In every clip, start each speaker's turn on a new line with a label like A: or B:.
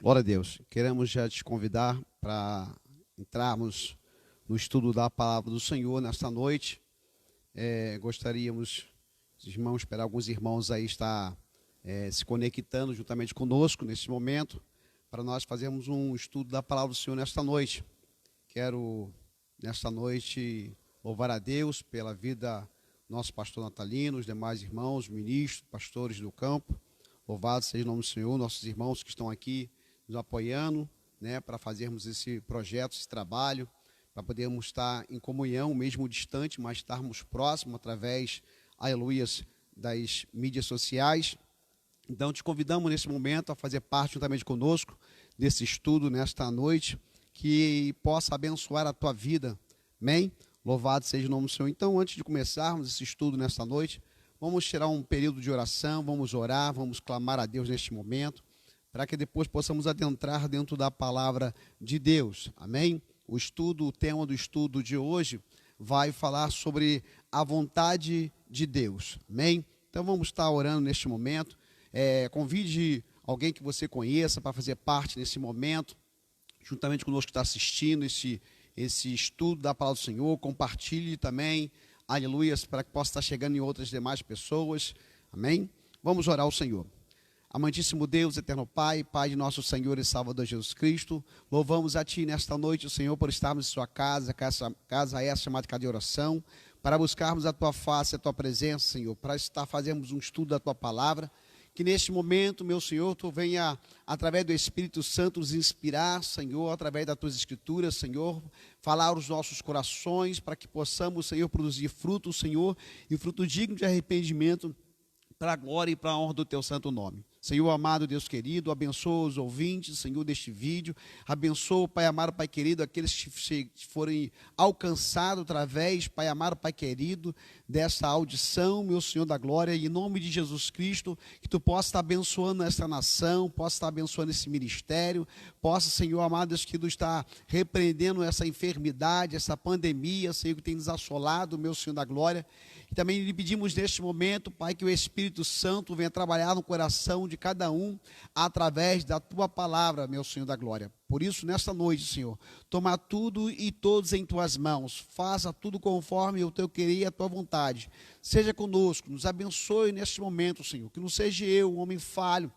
A: Glória a Deus. Queremos já te convidar para entrarmos no estudo da palavra do Senhor nesta noite. Gostaríamos, os irmãos, esperar alguns irmãos aí estar se conectando juntamente conosco nesse momento, para nós fazermos um estudo da palavra do Senhor nesta noite. Quero, nesta noite, louvar a Deus pela vida do nosso pastor Natalino, os demais irmãos, ministros, pastores do campo. Louvado seja o nome do Senhor, nossos irmãos que estão aqui nos apoiando, para fazermos esse projeto, esse trabalho, para podermos estar em comunhão, mesmo distante, mas estarmos próximos através, aleluias, das mídias sociais. Então, te convidamos nesse momento a fazer parte juntamente conosco desse estudo nesta noite, que possa abençoar a tua vida, amém? Louvado seja o nome do Senhor. Então, antes de começarmos esse estudo nesta noite, vamos tirar um período de oração, vamos orar, vamos clamar a Deus neste momento, para que depois possamos adentrar dentro da palavra de Deus, amém? O tema do estudo de hoje vai falar sobre a vontade de Deus, amém? Então vamos estar orando neste momento. Convide alguém que você conheça para fazer parte nesse momento, juntamente conosco que está assistindo esse estudo da palavra do Senhor. Compartilhe também, aleluias, para que possa estar chegando em outras demais pessoas, amém? Vamos orar ao Senhor. Amantíssimo Deus, eterno Pai, Pai de nosso Senhor e Salvador Jesus Cristo, louvamos a Ti nesta noite, Senhor, por estarmos em Sua casa essa chamada casa de oração, para buscarmos a Tua face, a Tua presença, Senhor, para fazermos um estudo da Tua palavra, que neste momento, meu Senhor, Tu venha, através do Espírito Santo, nos inspirar, Senhor, através das Tuas Escrituras, Senhor, falar aos nossos corações, para que possamos, Senhor, produzir fruto, Senhor, e fruto digno de arrependimento, para a glória e para a honra do Teu santo nome. Senhor amado, Deus querido, abençoa os ouvintes, Senhor, deste vídeo, abençoa, Pai amado, Pai querido, aqueles que forem alcançados através, Pai amado, Pai querido, dessa audição, meu Senhor da glória, e em nome de Jesus Cristo, que Tu possa estar abençoando esta nação, possa estar abençoando esse ministério, possa, Senhor amado, Deus querido, estar repreendendo essa enfermidade, essa pandemia, Senhor, que tem nos assolado, meu Senhor da glória. E também lhe pedimos neste momento, Pai, que o Espírito Santo venha trabalhar no coração de cada um, através da Tua palavra, meu Senhor da glória. Por isso, nesta noite, Senhor, toma tudo e todos em Tuas mãos, faça tudo conforme o Teu querer e a Tua vontade. Seja conosco, nos abençoe neste momento, Senhor, que não seja eu, um homem falho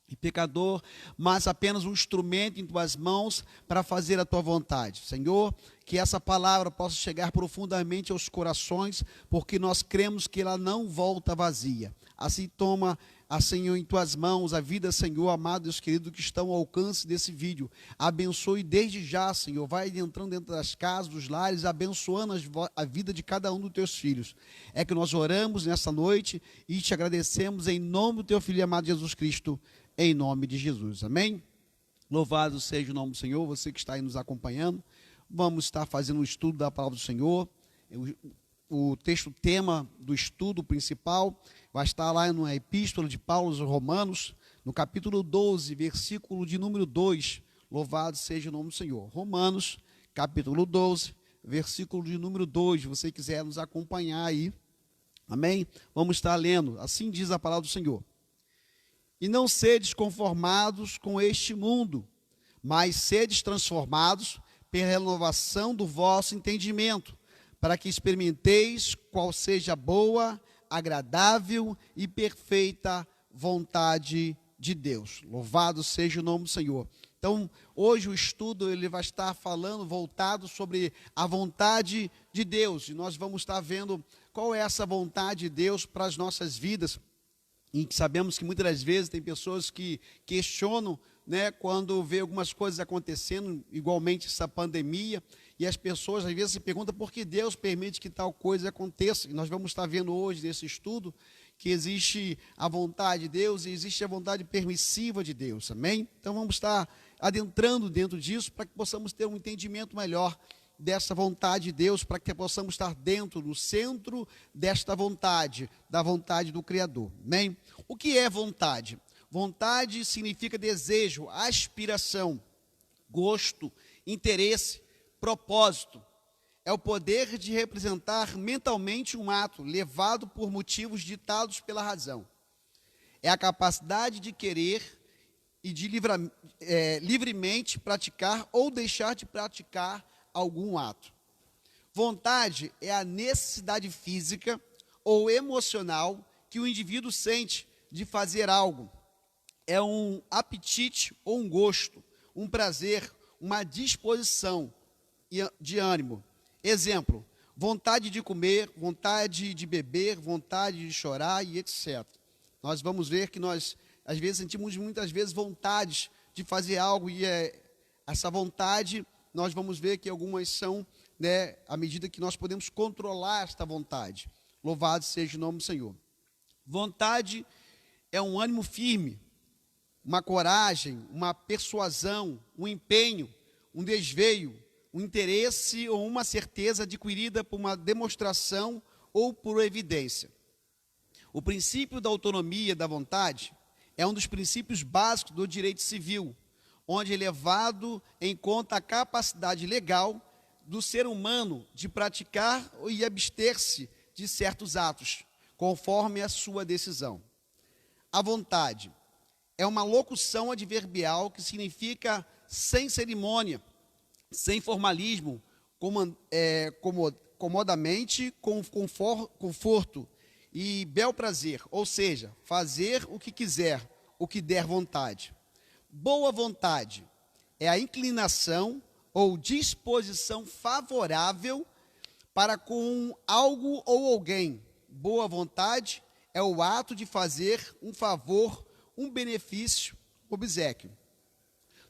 A: e pecador, mas apenas um instrumento em Tuas mãos para fazer a Tua vontade. Senhor, que essa palavra possa chegar profundamente aos corações, porque nós cremos que ela não volta vazia. Assim toma, Senhor, em Tuas mãos a vida, Senhor, amado Deus querido, que estão ao alcance desse vídeo. Abençoe desde já, Senhor, vai entrando dentro das casas, dos lares, abençoando a vida de cada um dos Teus filhos. É que nós oramos nessa noite e te agradecemos em nome do Teu Filho amado Jesus Cristo, em nome de Jesus, amém? Louvado seja o nome do Senhor, você que está aí nos acompanhando. Vamos estar fazendo um estudo da palavra do Senhor. O tema do estudo principal vai estar lá na Epístola de Paulo aos Romanos, no capítulo 12, versículo de número 2. Louvado seja o nome do Senhor. Romanos, capítulo 12, versículo de número 2. Se você quiser nos acompanhar aí, amém? Vamos estar lendo. Assim diz a palavra do Senhor. E não sedes conformados com este mundo, mas sedes transformados pela renovação do vosso entendimento, para que experimenteis qual seja a boa, agradável e perfeita vontade de Deus. Louvado seja o nome do Senhor. Então, hoje o estudo ele vai estar falando, voltado sobre a vontade de Deus, e nós vamos estar vendo qual é essa vontade de Deus para as nossas vidas. E sabemos que muitas das vezes tem pessoas que questionam, quando vê algumas coisas acontecendo, igualmente essa pandemia, e as pessoas às vezes se perguntam por que Deus permite que tal coisa aconteça. E nós vamos estar vendo hoje nesse estudo que existe a vontade de Deus e existe a vontade permissiva de Deus, amém? Então vamos estar adentrando dentro disso para que possamos ter um entendimento melhor dessa vontade de Deus, para que possamos estar dentro, no centro desta vontade, da vontade do Criador, amém? O que é vontade? Vontade significa desejo, aspiração, gosto, interesse, propósito. É o poder de representar mentalmente um ato, levado por motivos ditados pela razão. É a capacidade de querer e de livremente praticar ou deixar de praticar algum ato. Vontade é a necessidade física ou emocional que o indivíduo sente de fazer algo. É um apetite ou um gosto, um prazer, uma disposição de ânimo. Exemplo, vontade de comer, vontade de beber, vontade de chorar e etc. Nós vamos ver que nós, às vezes, sentimos muitas vezes vontades de fazer algo e essa vontade, nós vamos ver que algumas são, à medida que nós podemos controlar esta vontade. Louvado seja o nome do Senhor. Vontade é um ânimo firme, uma coragem, uma persuasão, um empenho, um desveio, um interesse ou uma certeza adquirida por uma demonstração ou por evidência. O princípio da autonomia da vontade é um dos princípios básicos do direito civil, onde é levado em conta a capacidade legal do ser humano de praticar e abster-se de certos atos, conforme a sua decisão. A vontade é uma locução adverbial que significa sem cerimônia, sem formalismo, comodamente, com conforto e bel prazer, ou seja, fazer o que quiser, o que der vontade. Boa vontade é a inclinação ou disposição favorável para com algo ou alguém. Boa vontade é o ato de fazer um favor, um benefício, obséquio.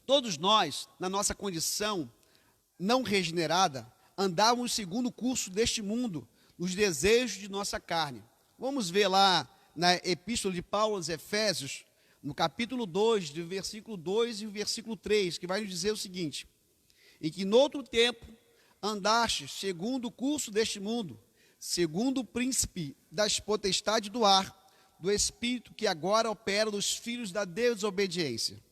A: Todos nós, na nossa condição não regenerada, andávamos segundo o curso deste mundo, nos desejos de nossa carne. Vamos ver lá na Epístola de Paulo aos Efésios, no capítulo 2, do versículo 2 e o versículo 3, que vai nos dizer o seguinte: em que noutro tempo andastes segundo o curso deste mundo, segundo o príncipe das potestades do ar, do espírito que agora opera nos filhos da desobediência,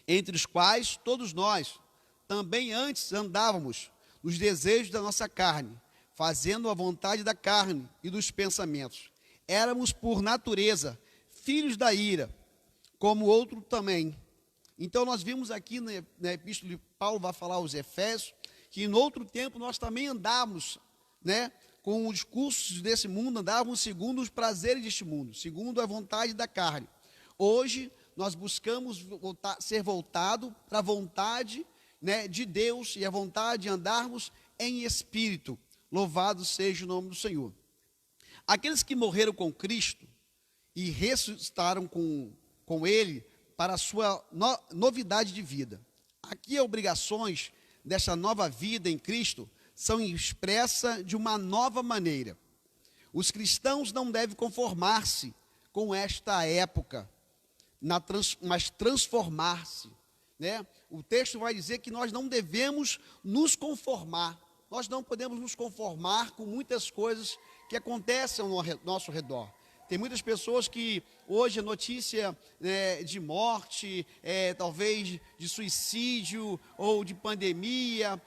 A: entre os quais todos nós também antes andávamos nos desejos da nossa carne, fazendo a vontade da carne e dos pensamentos. Éramos por natureza filhos da ira, como outro também. Então nós vimos aqui na epístola de Paulo, vai falar aos Efésios, que em outro tempo nós também andávamos, com os cursos desse mundo, andávamos segundo os prazeres deste mundo, segundo a vontade da carne. Hoje nós buscamos ser voltado para a vontade, de Deus e a vontade de andarmos em espírito. Louvado seja o nome do Senhor. Aqueles que morreram com Cristo e ressuscitaram com Ele para a sua novidade de vida. Aqui as obrigações desta nova vida em Cristo são expressas de uma nova maneira. Os cristãos não devem conformar-se com esta época, mas transformar-se. O texto vai dizer que nós não devemos nos conformar. Nós não podemos nos conformar com muitas coisas que acontecem ao nosso redor. Tem muitas pessoas que hoje a notícia de morte, talvez de suicídio ou de pandemia,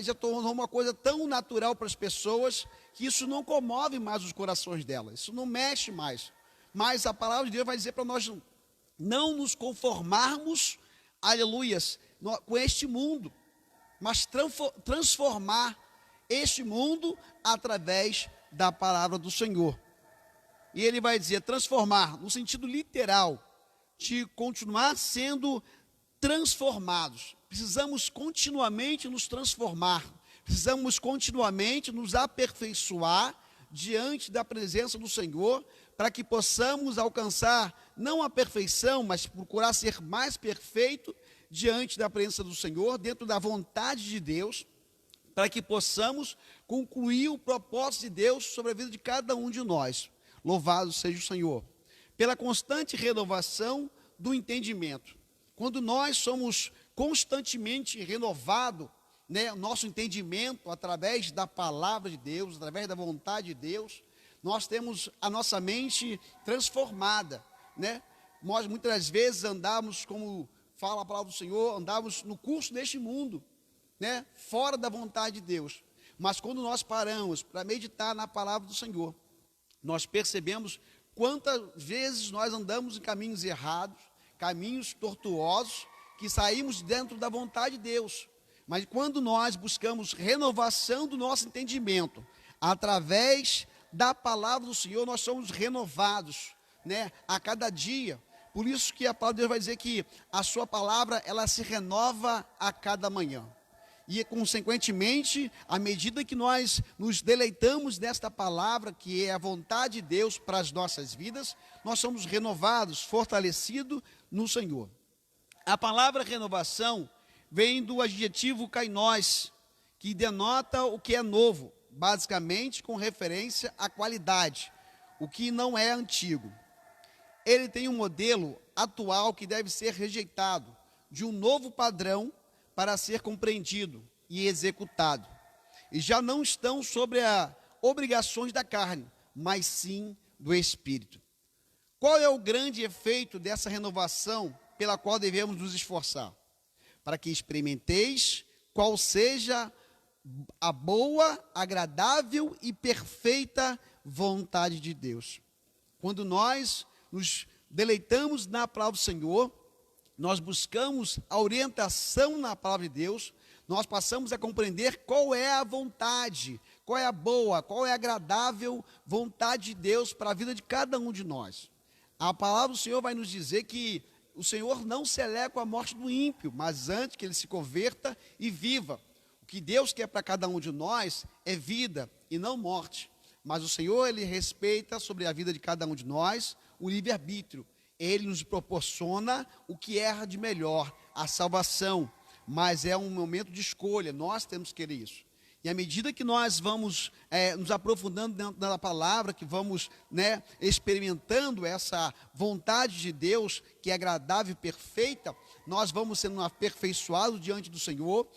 A: já tornou uma coisa tão natural para as pessoas que isso não comove mais os corações delas, isso não mexe mais. Mas a palavra de Deus vai dizer para nós não nos conformarmos, aleluias, com este mundo, mas transformar este mundo através da palavra do Senhor. E ele vai dizer transformar, no sentido literal, de continuar sendo transformados. Precisamos continuamente nos transformar, precisamos continuamente nos aperfeiçoar diante da presença do Senhor, para que possamos alcançar, não a perfeição, mas procurar ser mais perfeito diante da presença do Senhor, dentro da vontade de Deus, para que possamos concluir o propósito de Deus sobre a vida de cada um de nós. Louvado seja o Senhor. Pela constante renovação do entendimento. Quando nós somos constantemente renovados, nosso entendimento através da palavra de Deus, através da vontade de Deus, nós temos a nossa mente transformada, Nós muitas vezes andamos, como fala a palavra do Senhor, andamos no curso deste mundo, fora da vontade de Deus. Mas quando nós paramos para meditar na palavra do Senhor, nós percebemos quantas vezes nós andamos em caminhos errados, caminhos tortuosos, que saímos dentro da vontade de Deus. Mas quando nós buscamos renovação do nosso entendimento, através da palavra do Senhor, nós somos renovados, né, a cada dia. Por isso que a palavra de Deus vai dizer que a sua palavra, ela se renova a cada manhã. E, consequentemente, à medida que nós nos deleitamos nesta palavra, que é a vontade de Deus para as nossas vidas, nós somos renovados, fortalecidos no Senhor. A palavra renovação vem do adjetivo kainós, que denota o que é novo, basicamente com referência à qualidade, o que não é antigo. Ele tem um modelo atual que deve ser rejeitado, de um novo padrão para ser compreendido e executado. E já não estão sobre as obrigações da carne, mas sim do Espírito. Qual é o grande efeito dessa renovação pela qual devemos nos esforçar? Para que experimenteis qual seja a boa, agradável e perfeita vontade de Deus. Quando nós nos deleitamos na palavra do Senhor, nós buscamos a orientação na palavra de Deus, nós passamos a compreender qual é a vontade, qual é a boa, qual é a agradável vontade de Deus para a vida de cada um de nós. A palavra do Senhor vai nos dizer que o Senhor não se alegra com a morte do ímpio, mas antes que ele se converta e viva. O que Deus quer para cada um de nós é vida e não morte. Mas o Senhor, ele respeita sobre a vida de cada um de nós o livre-arbítrio. Ele nos proporciona o que é de melhor, a salvação, mas é um momento de escolha, nós temos que querer isso. E à medida que nós vamos nos aprofundando dentro da palavra, que vamos, né, experimentando essa vontade de Deus, que é agradável e perfeita, nós vamos sendo aperfeiçoados diante do Senhor,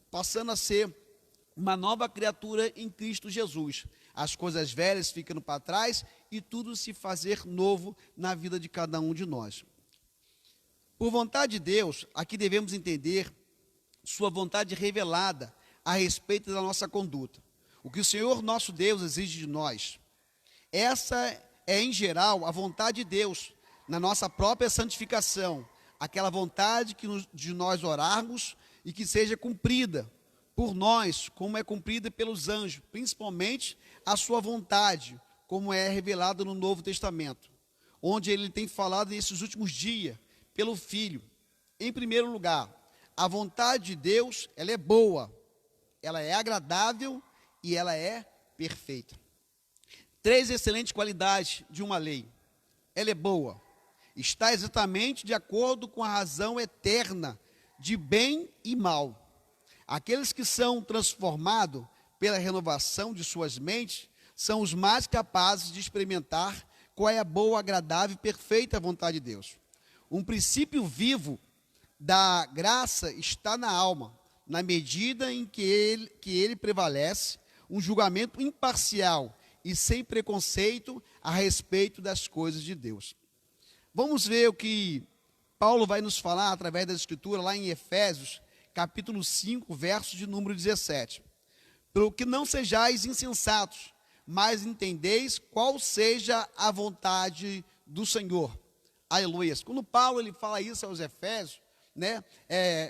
A: passando a ser uma nova criatura em Cristo Jesus. As coisas velhas ficando para trás e tudo se fazer novo na vida de cada um de nós. Por vontade de Deus, aqui devemos entender sua vontade revelada a respeito da nossa conduta. O que o Senhor nosso Deus exige de nós. Essa é, em geral, a vontade de Deus na nossa própria santificação. Aquela vontade de nós orarmos e que seja cumprida por nós, como é cumprida pelos anjos, principalmente a sua vontade, como é revelado no Novo Testamento, onde ele tem falado nesses últimos dias, pelo Filho. Em primeiro lugar, a vontade de Deus, ela é boa, ela é agradável e ela é perfeita. 3 excelentes qualidades de uma lei. Ela é boa, está exatamente de acordo com a razão eterna de bem e mal. Aqueles que são transformados pela renovação de suas mentes são os mais capazes de experimentar qual é a boa, agradável e perfeita vontade de Deus. Um princípio vivo da graça está na alma, na medida em que ele prevalece, um julgamento imparcial e sem preconceito a respeito das coisas de Deus. Vamos ver o que Paulo vai nos falar através da Escritura, lá em Efésios, capítulo 5, verso de número 17. Pelo que não sejais insensatos, mas entendeis qual seja a vontade do Senhor. Aleluia. Quando Paulo ele fala isso aos Efésios, né,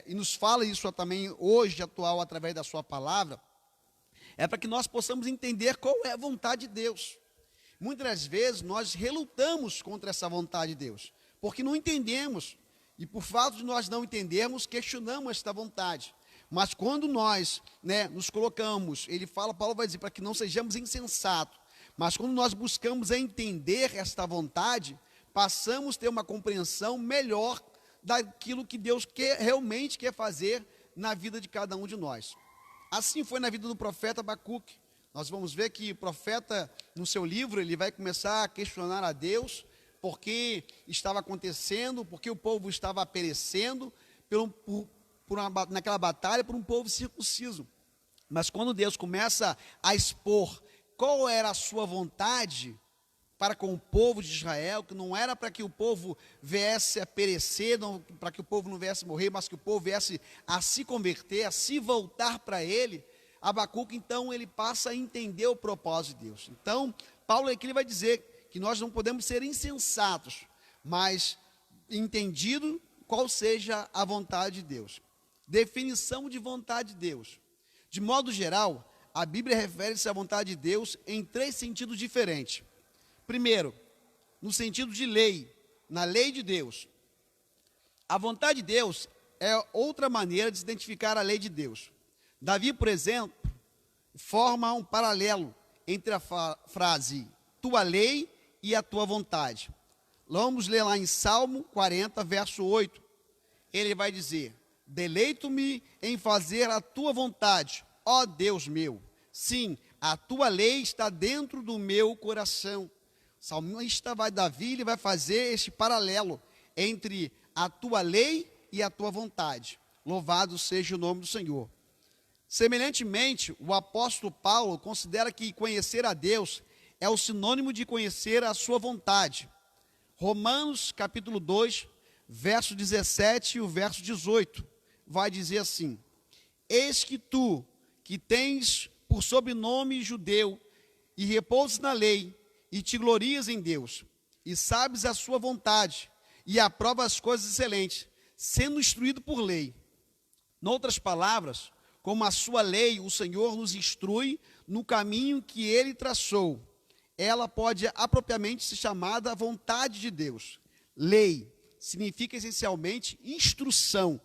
A: e nos fala isso também hoje, atual, através da sua palavra, é para que nós possamos entender qual é a vontade de Deus. Muitas das vezes nós relutamos contra essa vontade de Deus, porque não entendemos, e por fato de nós não entendermos, questionamos esta vontade. Mas quando nós, né, nos colocamos, Paulo vai dizer, para que não sejamos insensatos, mas quando nós buscamos entender esta vontade, passamos a ter uma compreensão melhor daquilo que Deus realmente quer fazer na vida de cada um de nós. Assim foi na vida do profeta Abacuque. Nós vamos ver que o profeta, no seu livro, ele vai começar a questionar a Deus, porque estava acontecendo, porque o povo estava perecendo naquela batalha por um povo circunciso. Mas quando Deus começa a expor qual era a sua vontade para com o povo de Israel, que não era para que o povo viesse a perecer, para que o povo não viesse a morrer, mas que o povo viesse a se converter, a se voltar para ele, Abacuque, então, ele passa a entender o propósito de Deus. Então, Paulo aqui ele vai dizer que nós não podemos ser insensatos, mas entendido qual seja a vontade de Deus. Definição de vontade de Deus. De modo geral, a Bíblia refere-se à vontade de Deus em 3 sentidos diferentes. Primeiro, no sentido de lei, na lei de Deus. A vontade de Deus é outra maneira de se identificar a lei de Deus. Davi, por exemplo, forma um paralelo entre a frase tua lei e a tua vontade. Vamos ler lá em Salmo 40, verso 8. Ele vai dizer: deleito-me em fazer a tua vontade, ó Deus meu. Sim, a tua lei está dentro do meu coração. O salmista Davi, ele vai fazer este paralelo entre a tua lei e a tua vontade. Louvado seja o nome do Senhor. Semelhantemente, o apóstolo Paulo considera que conhecer a Deus é o sinônimo de conhecer a sua vontade. Romanos capítulo 2, verso 17 e o verso 18, vai dizer assim: eis que tu, que tens por sobrenome judeu, e repousas na lei, e te glorias em Deus, e sabes a sua vontade, e aprova as coisas excelentes, sendo instruído por lei. Noutras palavras, como a sua lei, o Senhor nos instrui no caminho que ele traçou. Ela pode apropriadamente ser chamada vontade de Deus. Lei significa essencialmente instrução,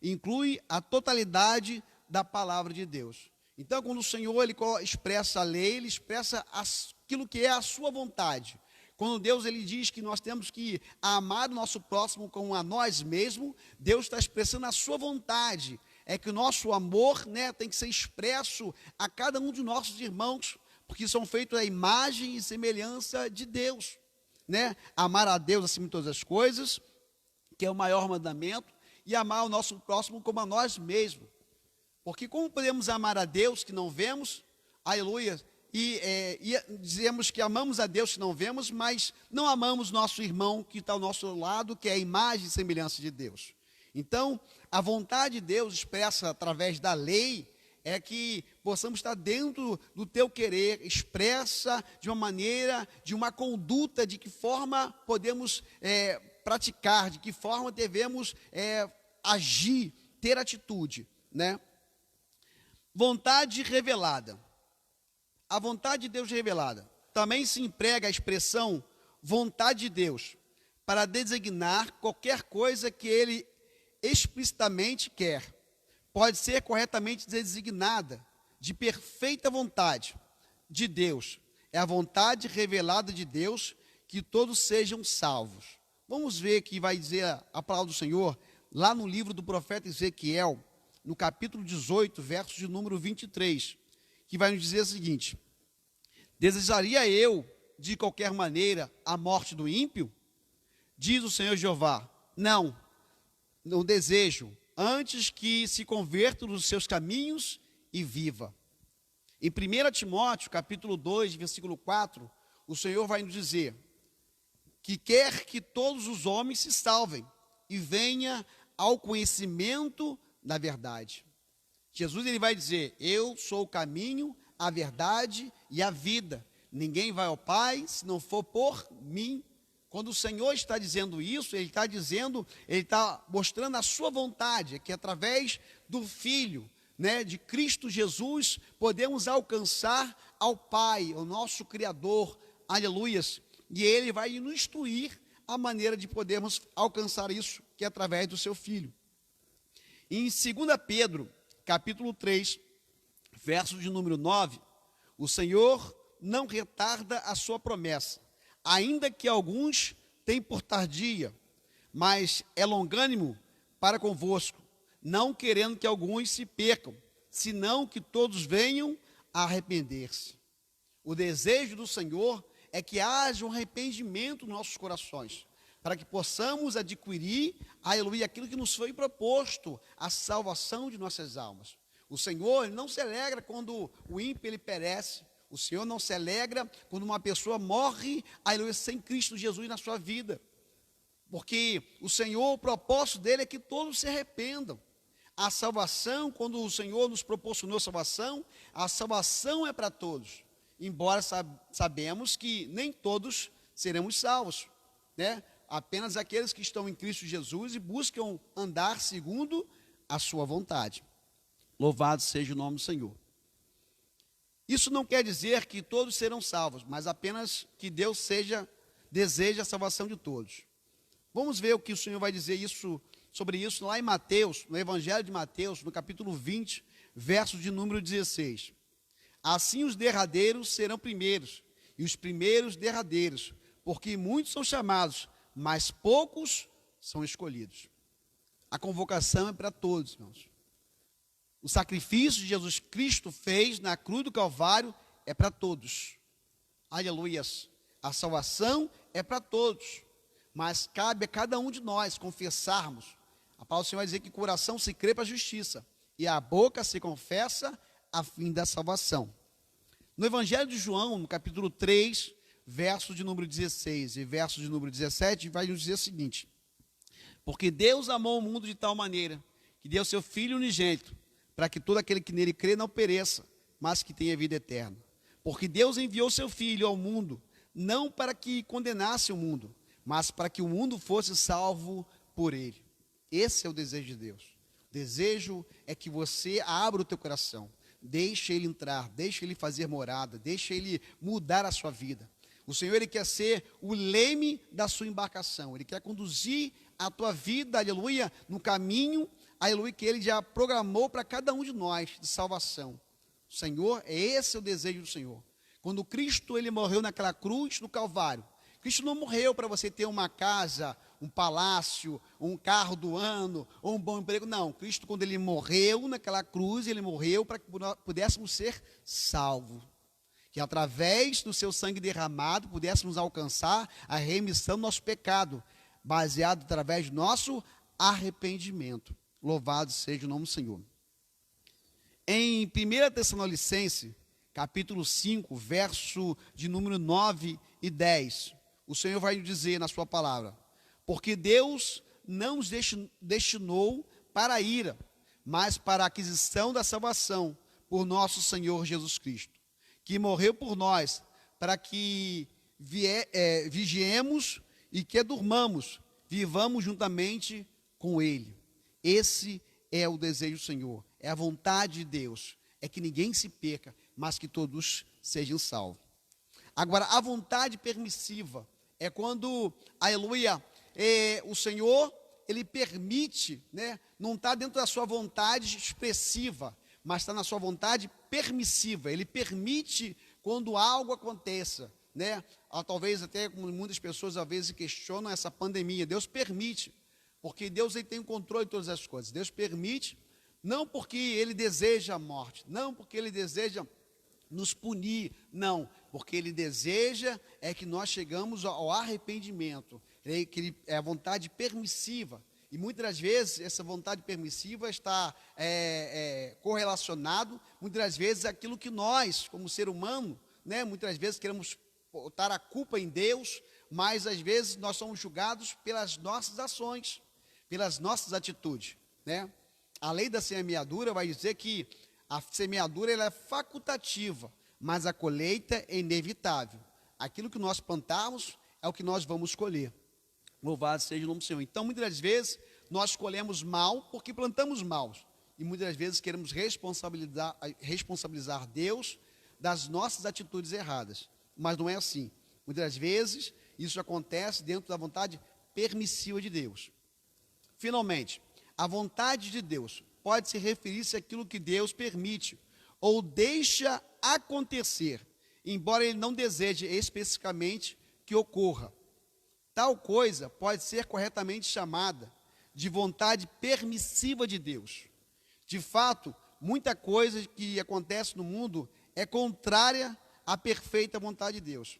A: inclui a totalidade da palavra de Deus. Então, quando o Senhor ele expressa a lei, ele expressa aquilo que é a sua vontade. Quando Deus ele diz que nós temos que amar o nosso próximo como a nós mesmos, Deus está expressando a sua vontade. É que o nosso amor, tem que ser expresso a cada um de nossos irmãos, porque são feitos à imagem e semelhança de Deus. Amar a Deus acima de todas as coisas, que é o maior mandamento, e amar o nosso próximo como a nós mesmos. Porque como podemos amar a Deus que não vemos, aleluia, e dizemos que amamos a Deus que não vemos, mas não amamos nosso irmão que está ao nosso lado, que é a imagem e semelhança de Deus. Então, a vontade de Deus expressa através da lei é que possamos estar dentro do teu querer, expressa de uma maneira, de uma conduta, de que forma podemos praticar, de que forma devemos agir, ter atitude, Vontade revelada. A vontade de Deus revelada. Também se emprega a expressão vontade de Deus para designar qualquer coisa que ele explicitamente quer. Pode ser corretamente designada de perfeita vontade de Deus. É a vontade revelada de Deus que todos sejam salvos. Vamos ver que vai dizer a palavra do Senhor lá no livro do profeta Ezequiel, no capítulo 18, verso de número 23, que vai nos dizer o seguinte: desejaria eu, de qualquer maneira, a morte do ímpio? Diz o Senhor Jeová: não desejo, antes que se converta dos seus caminhos e viva. Em 1 Timóteo, capítulo 2, versículo 4, o Senhor vai nos dizer que quer que todos os homens se salvem e venha ao conhecimento da verdade. Jesus ele vai dizer: eu sou o caminho, a verdade e a vida. Ninguém vai ao Pai se não for por mim. Quando o Senhor está dizendo isso, ele está mostrando a sua vontade, que através do Filho, de Cristo Jesus, podemos alcançar ao Pai, o nosso Criador, aleluias, e ele vai nos instruir a maneira de podermos alcançar isso, que é através do seu Filho. Em 2 Pedro, capítulo 3, verso de número 9, o Senhor não retarda a sua promessa, ainda que alguns tenham por tardia, mas é longânimo para convosco, não querendo que alguns se percam, senão que todos venham a arrepender-se. O desejo do Senhor é que haja um arrependimento nos nossos corações, para que possamos adquirir, aleluia, aquilo que nos foi proposto, a salvação de nossas almas. O Senhor ele não se alegra quando o ímpio ele perece. O Senhor não se alegra quando uma pessoa morre, aleluia, sem Cristo Jesus na sua vida. Porque o Senhor, o propósito dele é que todos se arrependam. A salvação, quando o Senhor nos proporcionou salvação, a salvação é para todos. Embora sabemos que nem todos seremos salvos, apenas aqueles que estão em Cristo Jesus e buscam andar segundo a sua vontade. Louvado seja o nome do Senhor. Isso não quer dizer que todos serão salvos, mas apenas que Deus deseja a salvação de todos. Vamos ver o que o Senhor vai dizer sobre isso lá em Mateus, no Evangelho de Mateus, no capítulo 20, verso de número 16. Assim os derradeiros serão primeiros, e os primeiros derradeiros, porque muitos são chamados, mas poucos são escolhidos. A convocação é para todos, irmãos. O sacrifício de Jesus Cristo fez na cruz do Calvário é para todos. Aleluias. A salvação é para todos, mas cabe a cada um de nós confessarmos. A palavra do Senhor vai dizer que o coração se crê para a justiça e a boca se confessa a fim da salvação. No Evangelho de João, no capítulo 3, verso de número 16 e verso de número 17, vai nos dizer o seguinte: porque Deus amou o mundo de tal maneira que deu seu Filho unigênito, para que todo aquele que nele crê não pereça, mas que tenha vida eterna. Porque Deus enviou seu Filho ao mundo, não para que condenasse o mundo, mas para que o mundo fosse salvo por ele. Esse é o desejo de Deus. O desejo é que você abra o teu coração, deixe ele entrar, deixe ele fazer morada, deixe ele mudar a sua vida. O Senhor, ele quer ser o leme da sua embarcação, ele quer conduzir a tua vida, aleluia, no caminho, aleluia, que ele já programou para cada um de nós, de salvação. O Senhor, esse é o desejo do Senhor. Quando Cristo, ele morreu naquela cruz, no Calvário, Cristo não morreu para você ter uma casa, um palácio, um carro do ano, ou um bom emprego. Não, Cristo, quando ele morreu naquela cruz, ele morreu para que pudéssemos ser salvos. Que através do seu sangue derramado, pudéssemos alcançar a remissão do nosso pecado, baseado através do nosso arrependimento. Louvado seja o nome do Senhor. Em 1 Tessalonicenses, capítulo 5, verso de número 9 e 10, o Senhor vai dizer na sua palavra: porque Deus não nos destinou para a ira, mas para a aquisição da salvação por nosso Senhor Jesus Cristo, que morreu por nós, para que vigiemos e que durmamos, vivamos juntamente com Ele. Esse é o desejo do Senhor, é a vontade de Deus, é que ninguém se perca, mas que todos sejam salvos. Agora, a vontade permissiva é quando, aleluia, o Senhor, ele permite, né, não está dentro da sua vontade expressiva, mas está na sua vontade permissiva. Ele permite quando algo aconteça, né? Talvez até como muitas pessoas às vezes questionam essa pandemia. Deus permite, porque Deus, ele tem o controle de todas as coisas. Deus permite, não porque ele deseja a morte, não porque ele deseja nos punir, não, porque ele deseja é que nós chegamos ao arrependimento, que ele, é a vontade permissiva. E muitas das vezes essa vontade permissiva está correlacionado, muitas das vezes, aquilo que nós, como ser humano, né, muitas vezes queremos botar a culpa em Deus, mas às vezes nós somos julgados pelas nossas ações, pelas nossas atitudes, né? A lei da semeadura vai dizer que a semeadura, ela é facultativa, mas a colheita é inevitável. Aquilo que nós plantarmos é o que nós vamos colher. Louvado seja o nome do Senhor. Então, muitas das vezes, nós colhemos mal porque plantamos mal. E muitas das vezes queremos responsabilizar Deus das nossas atitudes erradas. Mas não é assim. Muitas das vezes, isso acontece dentro da vontade permissiva de Deus. Finalmente, a vontade de Deus pode se referir-se àquilo que Deus permite ou deixa acontecer, embora ele não deseje especificamente que ocorra. Tal coisa pode ser corretamente chamada de vontade permissiva de Deus. De fato, muita coisa que acontece no mundo é contrária à perfeita vontade de Deus.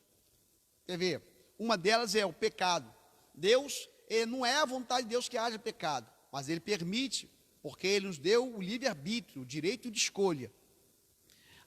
A: Quer ver? Uma delas é o pecado. Deus, não é a vontade de Deus que haja pecado, mas ele permite, porque ele nos deu o livre-arbítrio, o direito de escolha.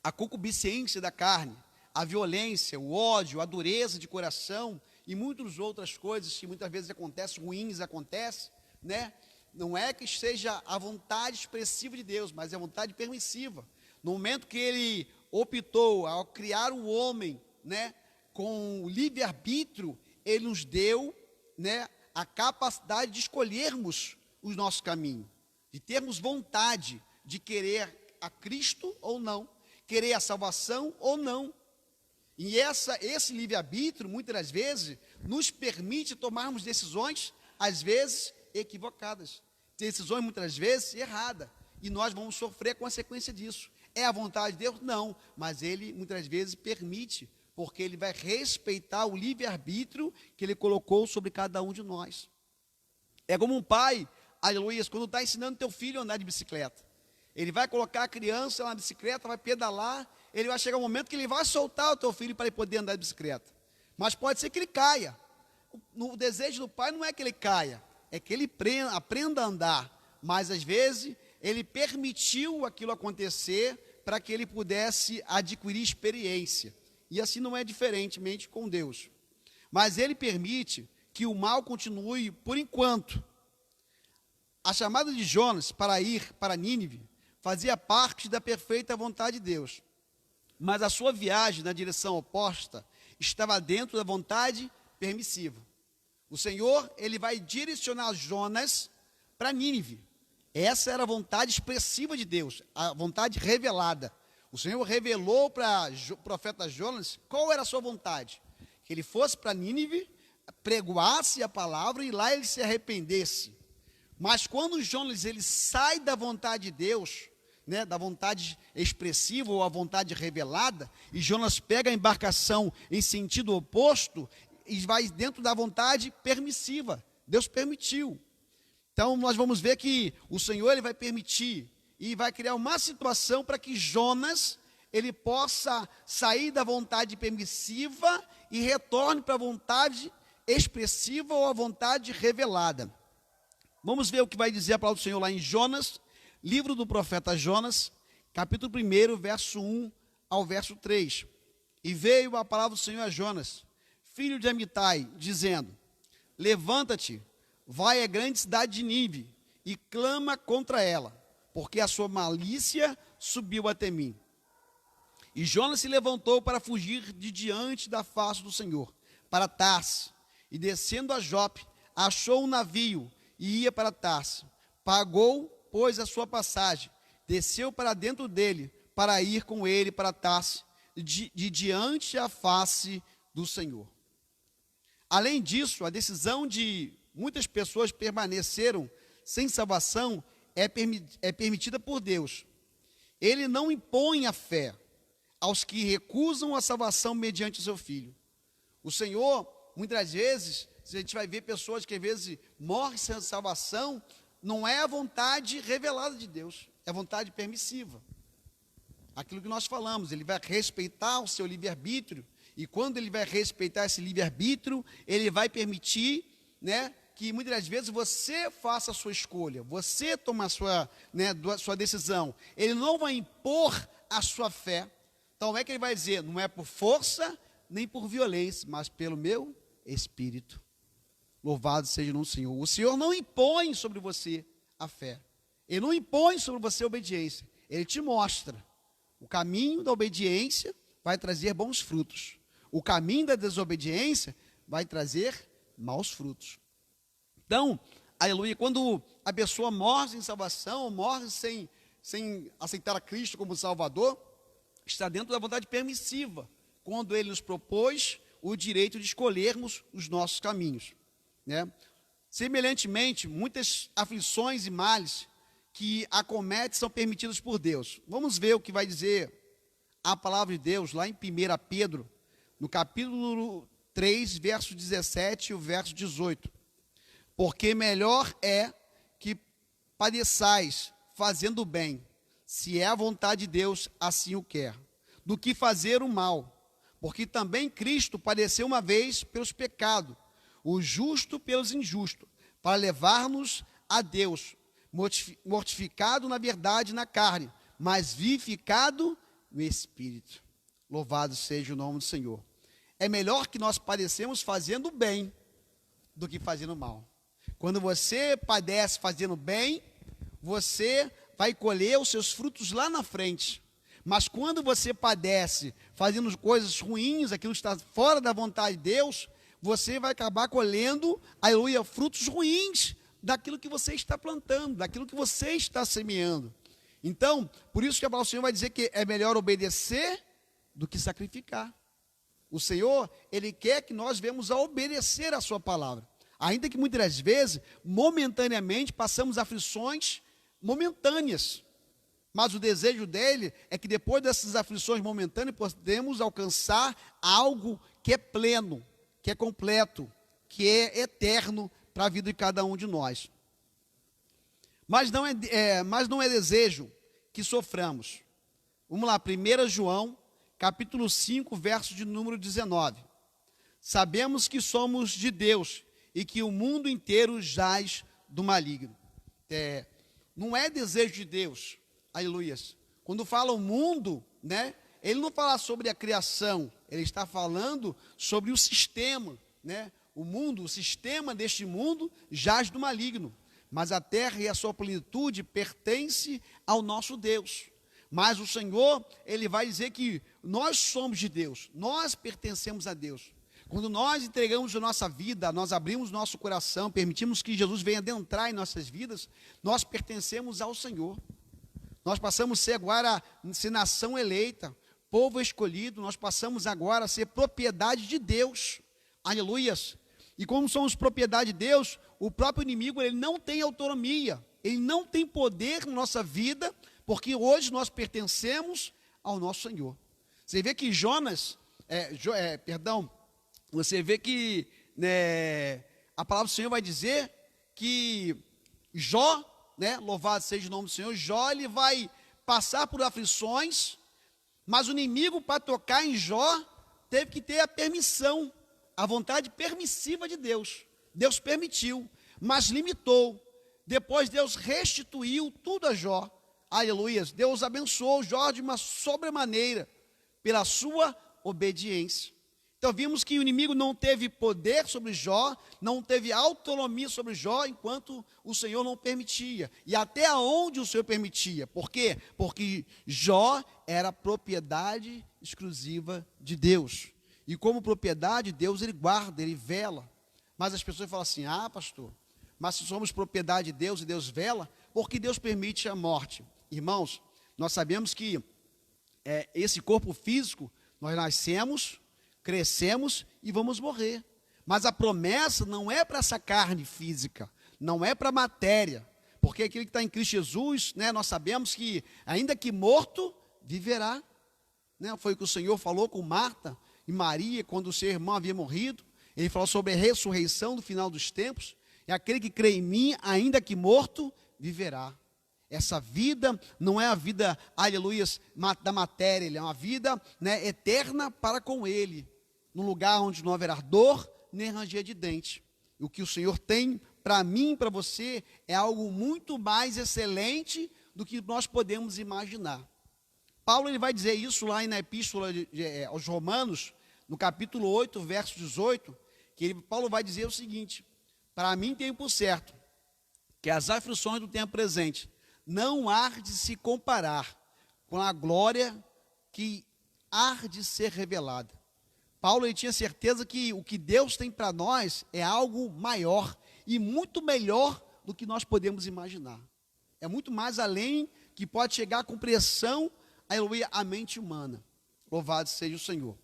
A: A concupiscência da carne, a violência, o ódio, a dureza de coração e muitas outras coisas que muitas vezes acontecem, ruins acontecem, né? Não é que seja a vontade expressiva de Deus, mas é a vontade permissiva. No momento que ele optou ao criar o homem, né, com o livre-arbítrio, ele nos deu né, a capacidade de escolhermos o nosso caminho, de termos vontade de querer a Cristo ou não, querer a salvação ou não. E esse livre-arbítrio, muitas das vezes, nos permite tomarmos decisões, às vezes, equivocadas. Decisões, muitas das vezes, erradas. E nós vamos sofrer a consequência disso. É a vontade de Deus? Não. Mas Ele, muitas das vezes, permite, porque Ele vai respeitar o livre-arbítrio que Ele colocou sobre cada um de nós. É como um pai, aleluia, quando está ensinando teu filho a andar de bicicleta. Ele vai colocar a criança na bicicleta, vai pedalar, ele vai chegar um momento que ele vai soltar o teu filho para ele poder andar de bicicleta. Mas pode ser que ele caia. O desejo do pai não é que ele caia, é que ele aprenda a andar. Mas às vezes ele permitiu aquilo acontecer para que ele pudesse adquirir experiência. E assim não é diferentemente com Deus. Mas ele permite que o mal continue por enquanto. A chamada de Jonas para ir para Nínive fazia parte da perfeita vontade de Deus. Mas a sua viagem na direção oposta estava dentro da vontade permissiva. O Senhor, ele vai direcionar Jonas para Nínive. Essa era a vontade expressiva de Deus, a vontade revelada. O Senhor revelou para o profeta Jonas qual era a sua vontade. Que ele fosse para Nínive, pregoasse a palavra e lá ele se arrependesse. Mas quando Jonas ele sai da vontade de Deus, né, da vontade expressiva ou a vontade revelada, e Jonas pega a embarcação em sentido oposto e vai dentro da vontade permissiva. Deus permitiu. Então nós vamos ver que o Senhor ele vai permitir e vai criar uma situação para que Jonas ele possa sair da vontade permissiva e retorne para a vontade expressiva ou a vontade revelada. Vamos ver o que vai dizer a palavra do Senhor lá em Jonas, livro do profeta Jonas, capítulo 1, verso 1 ao verso 3. E veio a palavra do Senhor a Jonas, filho de Amitai, dizendo: levanta-te, vai à grande cidade de Nínive e clama contra ela, porque a sua malícia subiu até mim. E Jonas se levantou para fugir de diante da face do Senhor, para Tarse, e descendo a Jope, achou um navio e ia para Tarse. Pagou, pois, a sua passagem, desceu para dentro dele, para ir com ele para Tarse, de diante a face do Senhor. Além disso, a decisão de muitas pessoas permaneceram sem salvação é permitida por Deus. Ele não impõe a fé aos que recusam a salvação mediante o seu Filho. O Senhor, muitas vezes, a gente vai ver pessoas que às vezes morrem sem salvação, não é a vontade revelada de Deus, é a vontade permissiva. Aquilo que nós falamos, ele vai respeitar o seu livre-arbítrio, e quando ele vai respeitar esse livre-arbítrio, ele vai permitir, né, que muitas das vezes você faça a sua escolha, você toma a sua decisão. Ele não vai impor a sua fé. Então é que ele vai dizer, não é por força, nem por violência, mas pelo meu Espírito. Louvado seja o nome do Senhor. O Senhor não impõe sobre você a fé. Ele não impõe sobre você a obediência. Ele te mostra. O caminho da obediência vai trazer bons frutos. O caminho da desobediência vai trazer maus frutos. Então, aleluia, quando a pessoa morre sem salvação, morre sem aceitar a Cristo como Salvador, está dentro da vontade permissiva, quando Ele nos propôs o direito de escolhermos os nossos caminhos, né? Semelhantemente, muitas aflições e males que acometem são permitidos por Deus. Vamos ver o que vai dizer a palavra de Deus lá em 1 Pedro, no capítulo 3, verso 17 e o verso 18. Porque melhor é que padeçais fazendo o bem, se é a vontade de Deus, assim o quer, do que fazer o mal. Porque também Cristo padeceu uma vez pelos pecados, o justo pelos injustos, para levar-nos a Deus, mortificado na verdade na carne, mas vivificado no Espírito. Louvado seja o nome do Senhor. É melhor que nós padecemos fazendo o bem do que fazendo o mal. Quando você padece fazendo bem, você vai colher os seus frutos lá na frente. Mas quando você padece fazendo coisas ruins, aquilo que está fora da vontade de Deus, você vai acabar colhendo, aleluia, frutos ruins daquilo que você está plantando, daquilo que você está semeando. Então, por isso que a palavra do Senhor vai dizer que é melhor obedecer do que sacrificar. O Senhor, Ele quer que nós venhamos a obedecer a sua palavra. Ainda que muitas das vezes, momentaneamente, passamos aflições momentâneas. Mas o desejo dele é que depois dessas aflições momentâneas, podemos alcançar algo que é pleno, que é completo, que é eterno para a vida de cada um de nós. Mas não é desejo que soframos. Vamos lá, 1 João, capítulo 5, verso de número 19. Sabemos que somos de Deus e que o mundo inteiro jaz do maligno. Não é desejo de Deus, aleluias. Quando fala o mundo, né, ele não fala sobre a criação, ele está falando sobre o sistema, né? O mundo, o sistema deste mundo jaz do maligno, mas a terra e a sua plenitude pertence ao nosso Deus. Mas o Senhor, Ele vai dizer que nós somos de Deus, nós pertencemos a Deus. Quando nós entregamos a nossa vida, nós abrimos nosso coração, permitimos que Jesus venha adentrar em nossas vidas, nós pertencemos ao Senhor. Nós passamos a ser agora nação eleita, povo escolhido, nós passamos agora a ser propriedade de Deus. Aleluias. E como somos propriedade de Deus, o próprio inimigo ele não tem autonomia, ele não tem poder na nossa vida, porque hoje nós pertencemos ao nosso Senhor. Você vê que você vê que a palavra do Senhor vai dizer que Jó, né, louvado seja o nome do Senhor, Jó ele vai passar por aflições, mas o inimigo para tocar em Jó teve que ter a permissão, a vontade permissiva de Deus. Deus permitiu, mas limitou. Depois Deus restituiu tudo a Jó. Aleluia. Deus abençoou Jó de uma sobremaneira pela sua obediência. Então vimos que o inimigo não teve poder sobre Jó, não teve autonomia sobre Jó, enquanto o Senhor não permitia. E até onde o Senhor permitia. Por quê? Porque Jó era propriedade exclusiva de Deus. E como propriedade, Deus ele guarda, ele vela. Mas as pessoas falam assim, pastor, mas se somos propriedade de Deus e Deus vela, por que Deus permite a morte? Irmãos, nós sabemos que esse corpo físico, nós nascemos, crescemos e vamos morrer. Mas a promessa não é para essa carne física, não é para a matéria. Porque aquele que está em Cristo Jesus, né, nós sabemos que ainda que morto, viverá. Né? Foi o que o Senhor falou com Marta e Maria, quando o seu irmão havia morrido. Ele falou sobre a ressurreição do final dos tempos. E aquele que crê em mim, ainda que morto, viverá. Essa vida não é a vida, aleluia, da matéria, ele é uma vida, né, eterna para com ele. Num lugar onde não haverá dor, nem ranger de dente. E o que o Senhor tem para mim e para você é algo muito mais excelente do que nós podemos imaginar. Paulo ele vai dizer isso lá na epístola aos Romanos, no capítulo 8, verso 18, que Paulo vai dizer o seguinte: para mim tenho por certo que as aflições do tempo presente não há de se comparar com a glória que há de ser revelada. Paulo ele tinha certeza que o que Deus tem para nós é algo maior e muito melhor do que nós podemos imaginar. É muito mais além que pode chegar à compreensão, aleluia, a mente humana. Louvado seja o Senhor.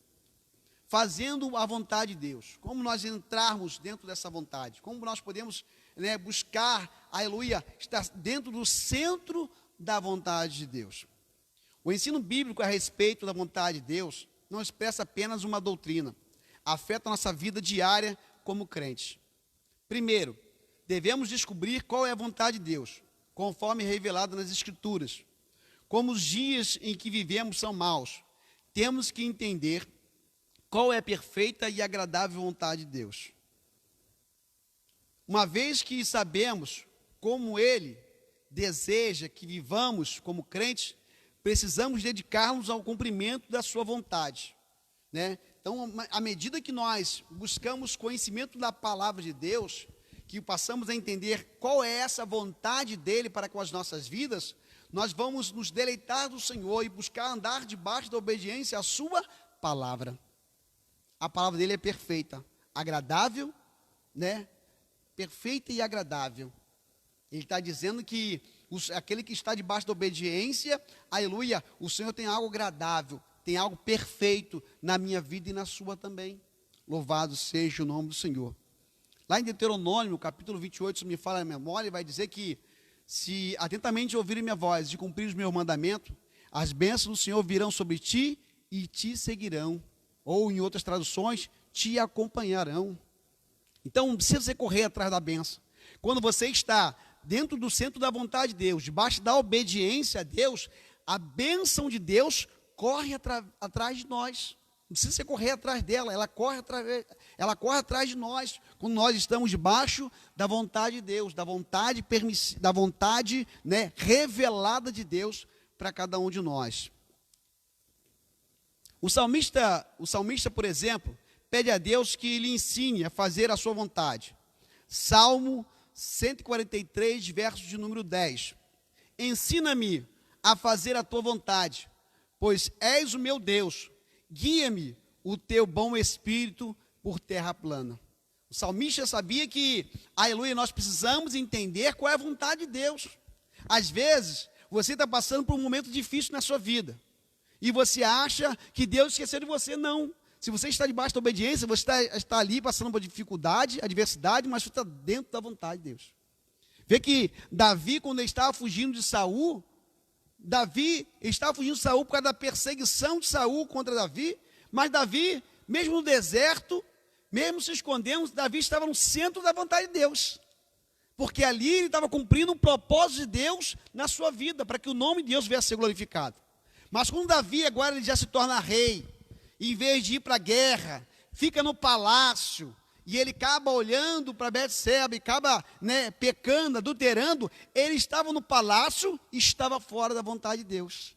A: Fazendo a vontade de Deus. Como nós entrarmos dentro dessa vontade? Como nós podemos, né, buscar, aleluia, estar dentro do centro da vontade de Deus? O ensino bíblico a respeito da vontade de Deus não expressa apenas uma doutrina, afeta a nossa vida diária como crentes. Primeiro, devemos descobrir qual é a vontade de Deus, conforme revelada nas Escrituras. Como os dias em que vivemos são maus, temos que entender qual é a perfeita e agradável vontade de Deus. Uma vez que sabemos como Ele deseja que vivamos como crentes, precisamos dedicar-nos ao cumprimento da sua vontade, né? Então, à medida que nós buscamos conhecimento da palavra de Deus, que passamos a entender qual é essa vontade dEle para com as nossas vidas, nós vamos nos deleitar do Senhor e buscar andar debaixo da obediência à sua palavra. A palavra dEle é perfeita, agradável, né? Perfeita e agradável. Ele está dizendo que aquele que está debaixo da obediência, aleluia, o Senhor tem algo agradável, tem algo perfeito na minha vida e na sua também. Louvado seja o nome do Senhor. Lá em Deuteronômio, capítulo 28, se me fala a memória, vai dizer que se atentamente ouvirem minha voz e cumprir os meus mandamentos, as bênçãos do Senhor virão sobre ti e te seguirão. Ou em outras traduções, te acompanharão. Então não precisa você correr atrás da bênção. Quando você está dentro do centro da vontade de Deus, debaixo da obediência a Deus, a bênção de Deus corre atrás de nós. Não precisa você correr atrás dela, ela corre atrás de nós, quando nós estamos debaixo da vontade de Deus, da vontade, né, revelada de Deus para cada um de nós. O salmista, por exemplo, pede a Deus que lhe ensine a fazer a sua vontade. Salmo 143, verso de número 10. Ensina-me a fazer a tua vontade, pois és o meu Deus. Guia-me o teu bom espírito por terra plana. O salmista sabia que, aleluia, nós precisamos entender qual é a vontade de Deus. Às vezes, você está passando por um momento difícil na sua vida, e você acha que Deus esqueceu de você. Não. Se você está debaixo da obediência, você está ali passando por dificuldade, adversidade, mas você está dentro da vontade de Deus. Vê que Davi, quando ele estava fugindo de Saul, Davi estava fugindo de Saul por causa da perseguição de Saul contra Davi, mas Davi, mesmo no deserto, mesmo se escondendo, Davi estava no centro da vontade de Deus, porque ali ele estava cumprindo um propósito de Deus na sua vida, para que o nome de Deus viesse a ser glorificado. Mas quando Davi agora ele já se torna rei, em vez de ir para a guerra, fica no palácio, e ele acaba olhando para Betseba, e acaba, né, pecando, adulterando, ele estava no palácio e estava fora da vontade de Deus.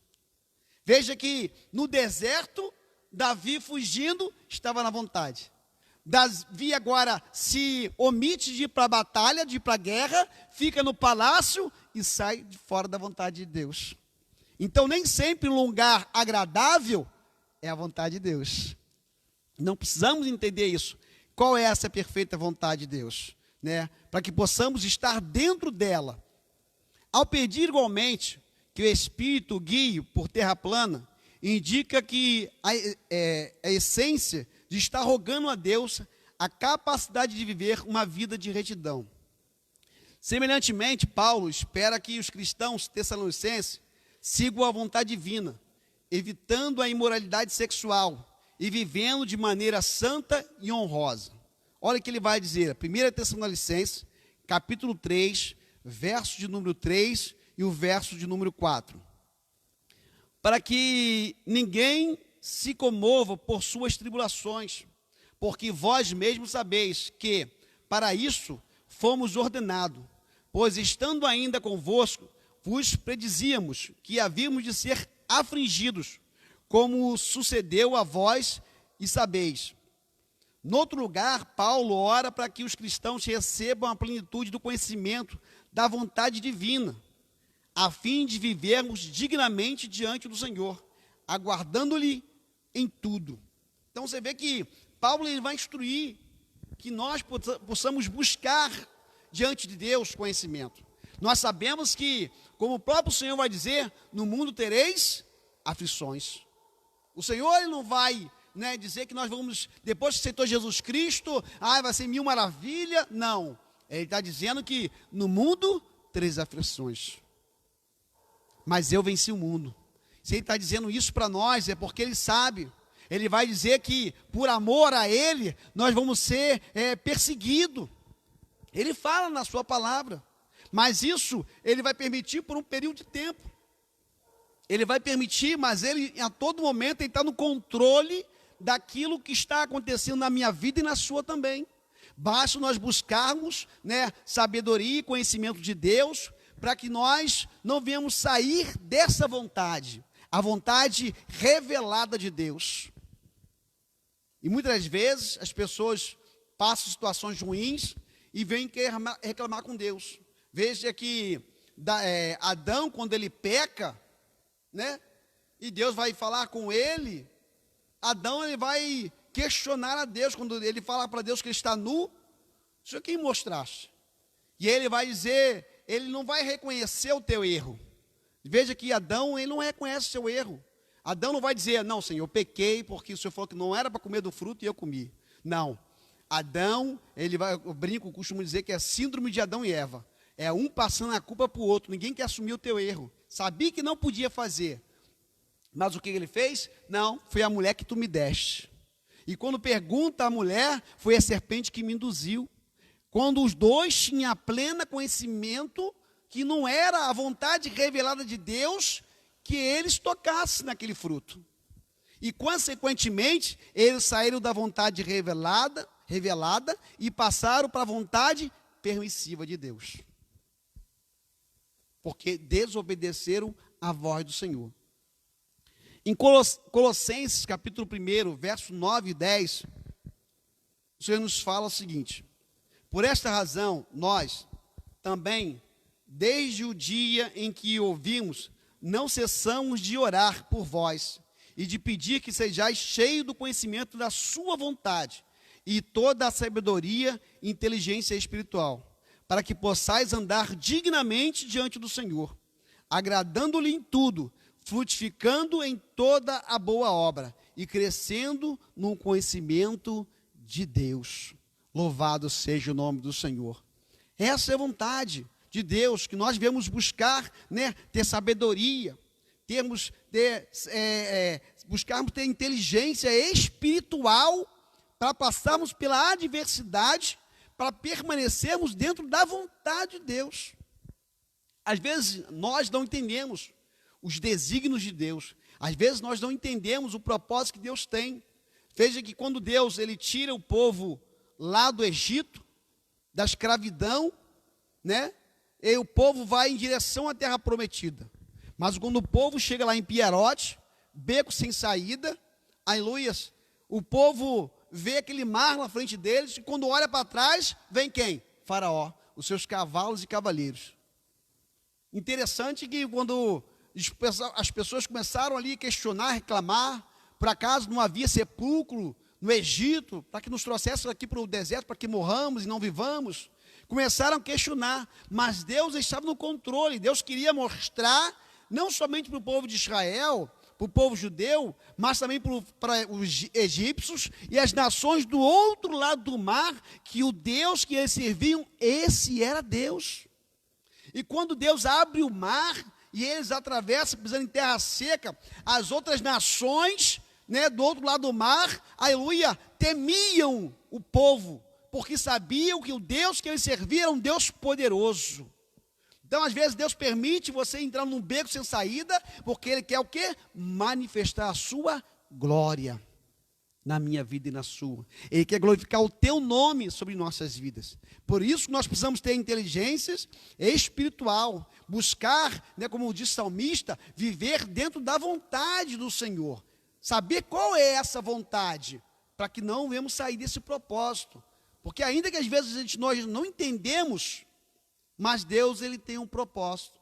A: Veja que no deserto, Davi fugindo, estava na vontade. Davi agora se omite de ir para a batalha, de ir para a guerra, fica no palácio e sai de fora da vontade de Deus. Então nem sempre um lugar agradável é a vontade de Deus. Não precisamos entender isso. Qual é essa perfeita vontade de Deus? Né? Para que possamos estar dentro dela. Ao pedir igualmente que o Espírito guie por terra plana, indica que a essência de estar rogando a Deus a capacidade de viver uma vida de retidão. Semelhantemente, Paulo espera que os cristãos tessalonicenses sigam a vontade divina, evitando a imoralidade sexual e vivendo de maneira santa e honrosa. Olha o que ele vai dizer, 1 Tessalonicenses, capítulo 3, verso de número 3 e o verso de número 4. Para que ninguém se comova por suas tribulações, porque vós mesmos sabeis que, para isso, fomos ordenados, pois estando ainda convosco, vos predizíamos que havíamos de ser afligidos, como sucedeu a vós e sabeis. Noutro lugar, Paulo ora para que os cristãos recebam a plenitude do conhecimento da vontade divina, a fim de vivermos dignamente diante do Senhor, aguardando-lhe em tudo. Então você vê que Paulo ele vai instruir que nós possamos buscar diante de Deus conhecimento. Nós sabemos que, como o próprio Senhor vai dizer, no mundo tereis aflições. O Senhor ele não vai, né, dizer que nós vamos, depois que aceitou Jesus Cristo, vai ser mil maravilha. Não, ele está dizendo que no mundo tereis aflições, mas eu venci o mundo. Se ele está dizendo isso para nós, é porque ele sabe. Ele vai dizer que por amor a ele, nós vamos ser perseguidos. Ele fala na sua palavra, mas isso ele vai permitir por um período de tempo. Ele vai permitir, mas ele a todo momento ele está no controle daquilo que está acontecendo na minha vida e na sua também. Basta nós buscarmos, né, sabedoria e conhecimento de Deus, para que nós não venhamos sair dessa vontade, a vontade revelada de Deus. E muitas vezes as pessoas passam situações ruins e vêm reclamar com Deus. Veja que Adão, quando ele peca, né, e Deus vai falar com ele, Adão ele vai questionar a Deus, quando ele fala para Deus que ele está nu, Senhor, quem mostraste? E ele vai dizer, ele não vai reconhecer o teu erro. Veja que Adão, ele não reconhece o seu erro. Adão não vai dizer, não, Senhor, eu pequei porque o Senhor falou que não era para comer do fruto e eu comi. Não. Adão, eu brinco, costumo dizer que é síndrome de Adão e Eva. É um passando a culpa para o outro. Ninguém quer assumir o teu erro. Sabia que não podia fazer. Mas o que ele fez? Não, foi a mulher que tu me deste. E quando pergunta à mulher, foi a serpente que me induziu. Quando os dois tinham pleno conhecimento que não era a vontade revelada de Deus que eles tocassem naquele fruto. E, consequentemente, eles saíram da vontade revelada e passaram para a vontade permissiva de Deus. Porque desobedeceram à voz do Senhor. Em Colossenses, capítulo 1, versos 9 e 10, o Senhor nos fala o seguinte: por esta razão, nós também, desde o dia em que ouvimos, não cessamos de orar por vós e de pedir que sejais cheios do conhecimento da sua vontade e toda a sabedoria e inteligência espiritual, para que possais andar dignamente diante do Senhor, agradando-lhe em tudo, frutificando em toda a boa obra e crescendo no conhecimento de Deus. Louvado seja o nome do Senhor. Essa é a vontade de Deus, que nós devemos buscar, ter sabedoria, buscarmos ter inteligência espiritual para passarmos pela adversidade, para permanecermos dentro da vontade de Deus. Às vezes nós não entendemos os desígnios de Deus, às vezes nós não entendemos o propósito que Deus tem. Veja que quando Deus ele tira o povo lá do Egito, da escravidão, e o povo vai em direção à terra prometida. Mas quando o povo chega lá em Piarote, beco sem saída, aleluias, o povo vê aquele mar na frente deles, e quando olha para trás, vem quem? Faraó, os seus cavalos e cavaleiros. Interessante que quando as pessoas começaram ali a questionar, reclamar, por acaso não havia sepulcro no Egito, para que nos trouxesse aqui para o deserto, para que morramos e não vivamos, começaram a questionar, mas Deus estava no controle. Deus queria mostrar, não somente para o povo de Israel, para o povo judeu, mas também para os egípcios e as nações do outro lado do mar, que o Deus que eles serviam, esse era Deus. E quando Deus abre o mar, e eles atravessam, pisando em terra seca, as outras nações, do outro lado do mar, aleluia, temiam o povo, porque sabiam que o Deus que eles serviam era um Deus poderoso. Então, às vezes, Deus permite você entrar num beco sem saída, porque Ele quer o quê? Manifestar a sua glória na minha vida e na sua. Ele quer glorificar o teu nome sobre nossas vidas. Por isso, nós precisamos ter inteligência espiritual, buscar, como diz o salmista, viver dentro da vontade do Senhor. Saber qual é essa vontade, para que não venhamos sair desse propósito. Porque ainda que às vezes nós não entendemos, mas Deus ele tem um propósito.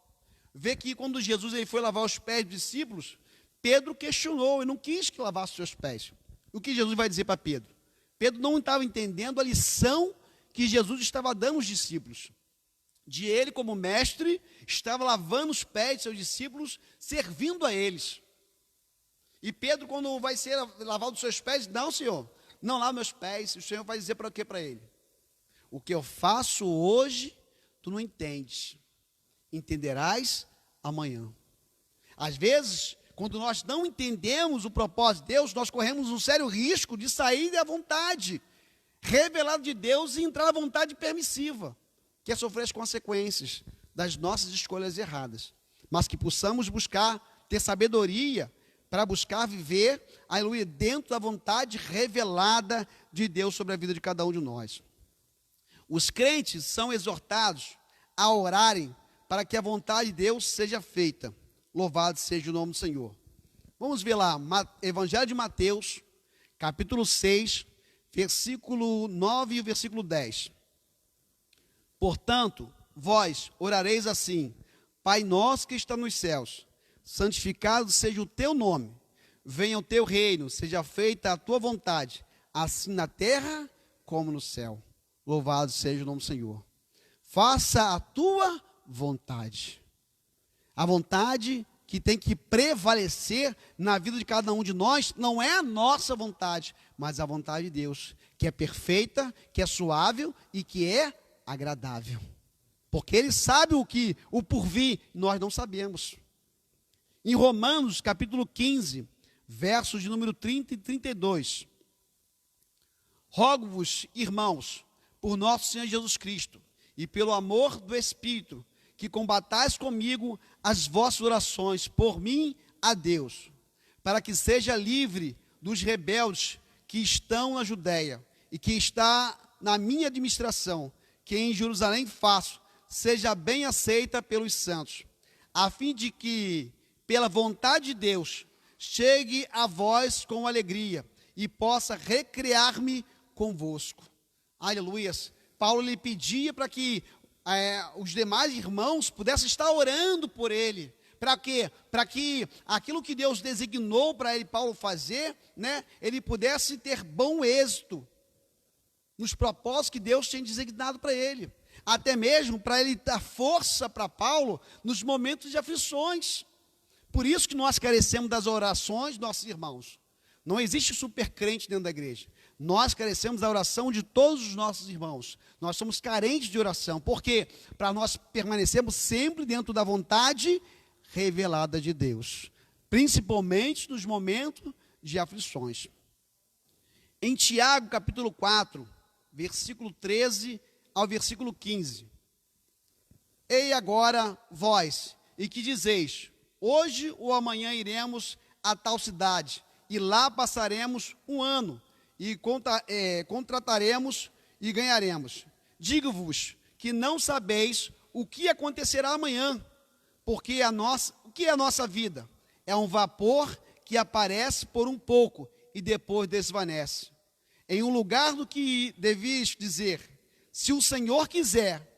A: Vê que quando Jesus ele foi lavar os pés dos discípulos, Pedro questionou e não quis que lavasse os seus pés. O que Jesus vai dizer para Pedro? Pedro não estava entendendo a lição que Jesus estava dando aos discípulos. De ele como mestre, estava lavando os pés de seus discípulos, servindo a eles. E Pedro, quando vai ser lavado os seus pés, não, Senhor, não lava meus pés. O Senhor vai dizer para quê para ele? O que eu faço hoje, tu não entendes. Entenderás amanhã. Às vezes, quando nós não entendemos o propósito de Deus, nós corremos um sério risco de sair da vontade revelada de Deus e entrar na vontade permissiva, que é sofrer as consequências das nossas escolhas erradas. Mas que possamos buscar, ter sabedoria, para buscar viver, aleluia, dentro da vontade revelada de Deus sobre a vida de cada um de nós. Os crentes são exortados a orarem para que a vontade de Deus seja feita. Louvado seja o nome do Senhor. Vamos ver lá, Evangelho de Mateus, capítulo 6, versículo 9 e o versículo 10. Portanto, vós orareis assim: Pai nosso que está nos céus, santificado seja o teu nome, venha o teu reino, seja feita a tua vontade, assim na terra como no céu. Louvado seja o nome do Senhor. Faça a tua vontade. A vontade que tem que prevalecer na vida de cada um de nós não é a nossa vontade, mas a vontade de Deus, que é perfeita, que é suave e que é agradável. Porque Ele sabe o porvir, nós não sabemos. Em Romanos, capítulo 15, versos de número 30 e 32. Rogo-vos, irmãos, por nosso Senhor Jesus Cristo, e pelo amor do Espírito, que combatais comigo as vossas orações por mim a Deus, para que seja livre dos rebeldes que estão na Judéia, e que está na minha administração, que em Jerusalém faço, seja bem aceita pelos santos, a fim de que, pela vontade de Deus, chegue a vós com alegria, e possa recrear-me convosco. Aleluias. Paulo lhe pedia para que os demais irmãos pudessem estar orando por ele. Para quê? Para que aquilo que Deus designou para ele, Paulo, fazer, né, ele pudesse ter bom êxito nos propósitos que Deus tinha designado para ele. Até mesmo para ele dar força para Paulo nos momentos de aflições. Por isso que nós carecemos das orações dos nossos irmãos. Não existe super crente dentro da igreja. Nós carecemos da oração de todos os nossos irmãos. Nós somos carentes de oração. Por quê? Para nós permanecermos sempre dentro da vontade revelada de Deus. Principalmente nos momentos de aflições. Em Tiago, capítulo 4, versículo 13 ao versículo 15. Ei agora vós, e que dizeis, hoje ou amanhã iremos a tal cidade, e lá passaremos um ano, e contrataremos e ganharemos. Digo-vos que não sabeis o que acontecerá amanhã, porque o que é a nossa vida? É um vapor que aparece por um pouco e depois desvanece. Em um lugar do que devias dizer, se o Senhor quiser,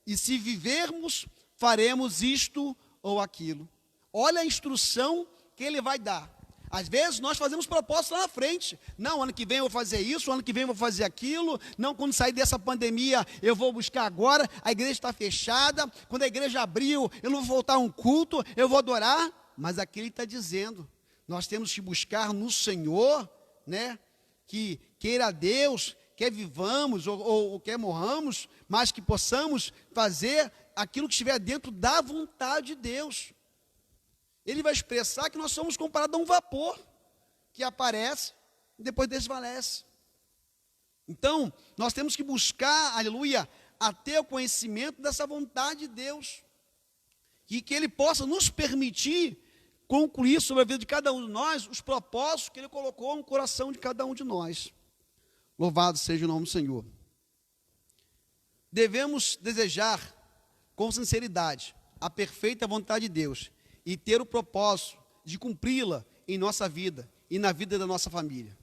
A: e se vivermos, faremos isto ou aquilo. Olha a instrução que Ele vai dar. Às vezes nós fazemos propósitos lá na frente. Não, ano que vem eu vou fazer isso, ano que vem eu vou fazer aquilo. Não, quando sair dessa pandemia eu vou buscar agora. A igreja está fechada. Quando a igreja abriu, eu não vou voltar a um culto, eu vou adorar. Mas aqui Ele está dizendo, nós temos que buscar no Senhor, né? Que queira Deus, quer vivamos ou quer morramos, mas que possamos fazer aquilo que estiver dentro da vontade de Deus. Ele vai expressar que nós somos comparados a um vapor que aparece e depois desvanece. Então, nós temos que buscar, aleluia, a ter o conhecimento dessa vontade de Deus. E que Ele possa nos permitir concluir sobre a vida de cada um de nós os propósitos que Ele colocou no coração de cada um de nós. Louvado seja o nome do Senhor. Devemos desejar com sinceridade a perfeita vontade de Deus e ter o propósito de cumpri-la em nossa vida e na vida da nossa família.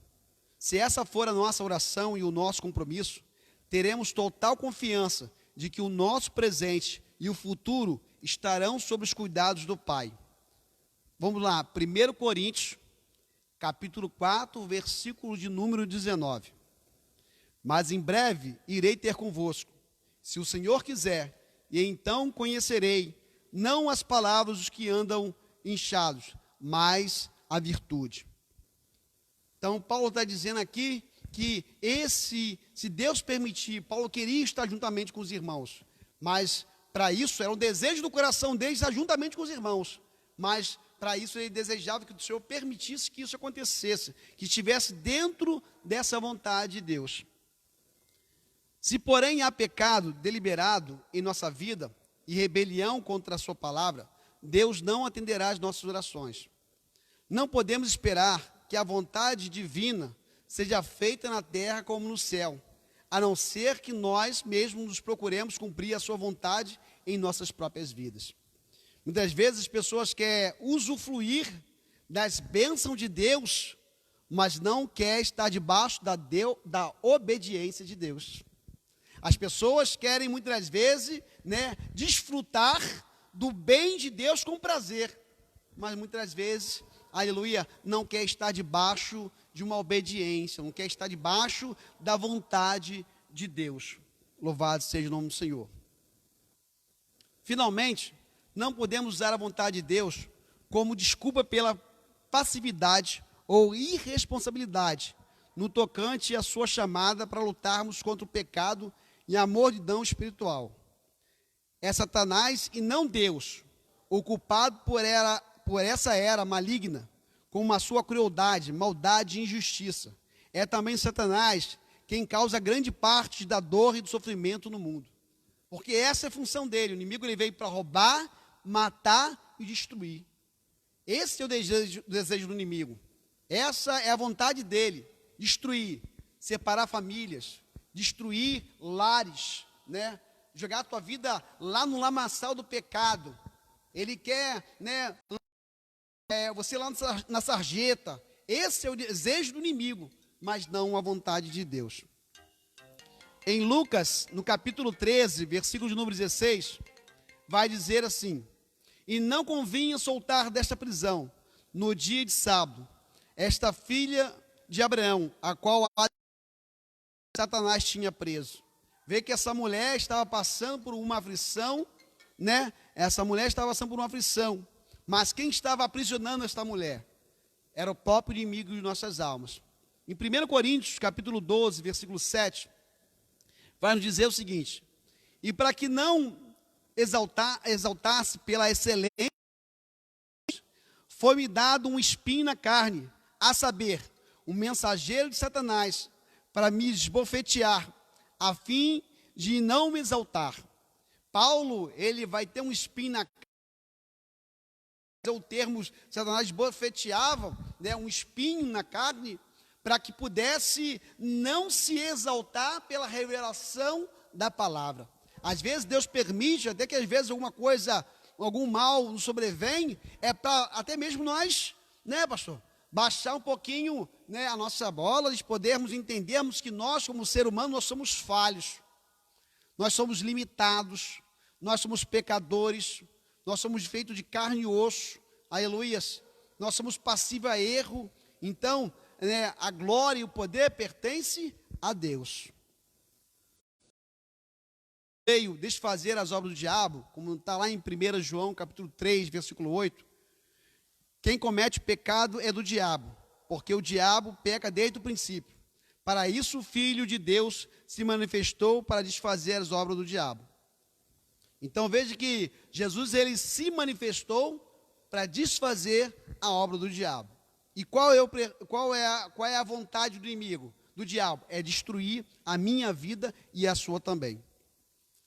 A: Se essa for a nossa oração e o nosso compromisso, teremos total confiança de que o nosso presente e o futuro estarão sob os cuidados do Pai. Vamos lá, 1 Coríntios, capítulo 4, versículo de número 19. Mas em breve irei ter convosco, se o Senhor quiser, e então conhecerei, não as palavras dos que andam inchados, mas a virtude. Então, Paulo está dizendo aqui que se Deus permitir, Paulo queria estar juntamente com os irmãos, mas para isso era o desejo do coração dele estar juntamente com os irmãos, mas para isso ele desejava que o Senhor permitisse que isso acontecesse, que estivesse dentro dessa vontade de Deus. Se, porém, há pecado deliberado em nossa vida e rebelião contra a sua palavra, Deus não atenderá às nossas orações. Não podemos esperar que a vontade divina seja feita na terra como no céu, a não ser que nós mesmos nos procuremos cumprir a sua vontade em nossas próprias vidas. Muitas vezes as pessoas querem usufruir das bênçãos de Deus, mas não querem estar debaixo da obediência de Deus. As pessoas querem muitas vezes, desfrutar do bem de Deus com prazer, mas muitas vezes, aleluia, não quer estar debaixo de uma obediência, não quer estar debaixo da vontade de Deus. Louvado seja o nome do Senhor. Finalmente, não podemos usar a vontade de Deus como desculpa pela passividade ou irresponsabilidade no tocante à sua chamada para lutarmos contra o pecado e a mordidão espiritual. É Satanás e não Deus o culpado por essa era maligna, com a sua crueldade, maldade e injustiça. É também Satanás quem causa grande parte da dor e do sofrimento no mundo. Porque essa é a função dele. O inimigo ele veio para roubar, matar e destruir. Esse é o desejo do inimigo. Essa é a vontade dele. Destruir, separar famílias, destruir lares, né? Jogar a tua vida lá no lamaçal do pecado. Ele quer, né, você lá na sarjeta. Esse é o desejo do inimigo, mas não a vontade de Deus. Em Lucas, no capítulo 13, versículo de número 16, vai dizer assim: e não convinha soltar desta prisão, no dia de sábado, esta filha de Abraão, a qual Satanás tinha preso. Vê que essa mulher estava passando por uma aflição, né? Essa mulher estava passando por uma aflição, mas quem estava aprisionando esta mulher? Era o próprio inimigo de nossas almas. Em 1 Coríntios, capítulo 12, versículo 7, vai nos dizer o seguinte: e para que não exaltasse pela excelência, foi-me dado um espinho na carne, a saber, um mensageiro de Satanás, para me esbofetear, a fim de não me exaltar. Paulo, ele vai ter um espinho na carne, o termo Satanás esbofeteava, né, um espinho na carne, para que pudesse não se exaltar pela revelação da palavra. Às vezes Deus permite, até que às vezes alguma coisa, algum mal nos sobrevém, é para até mesmo nós, né, pastor, baixar um pouquinho, né, a nossa bola, de podermos entendermos que nós, como ser humano, nós somos falhos, nós somos limitados, nós somos pecadores, nós somos feitos de carne e osso, aleluias, nós somos passíveis a erro. Então, né, a glória e o poder pertence a Deus. Veio desfazer as obras do diabo, como está lá em 1 João, capítulo 3, versículo 8. Quem comete pecado é do diabo, porque o diabo peca desde o princípio. Para isso o Filho de Deus se manifestou para desfazer as obras do diabo. Então veja que Jesus ele se manifestou para desfazer a obra do diabo. E qual é a vontade do inimigo, do diabo? É destruir a minha vida e a sua também.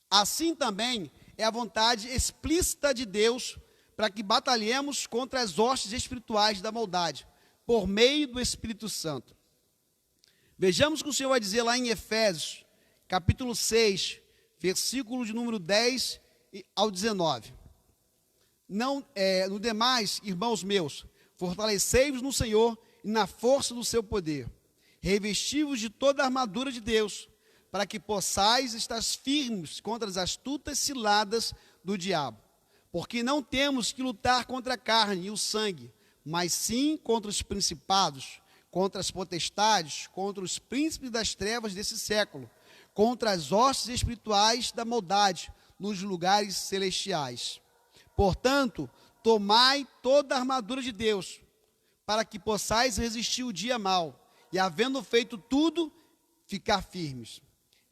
A: Assim também é a vontade explícita de Deus para que batalhemos contra as hostes espirituais da maldade, por meio do Espírito Santo. Vejamos o que o Senhor vai dizer lá em Efésios, capítulo 6, versículo de número 10 ao 19. No demais, irmãos meus, fortalecei-vos no Senhor e na força do seu poder. Revesti-vos de toda a armadura de Deus, para que possais estar firmes contra as astutas ciladas do diabo. Porque não temos que lutar contra a carne e o sangue, mas sim contra os principados, contra as potestades, contra os príncipes das trevas desse século, contra as hostes espirituais da maldade nos lugares celestiais. Portanto, tomai toda a armadura de Deus, para que possais resistir o dia mau, e havendo feito tudo, ficar firmes.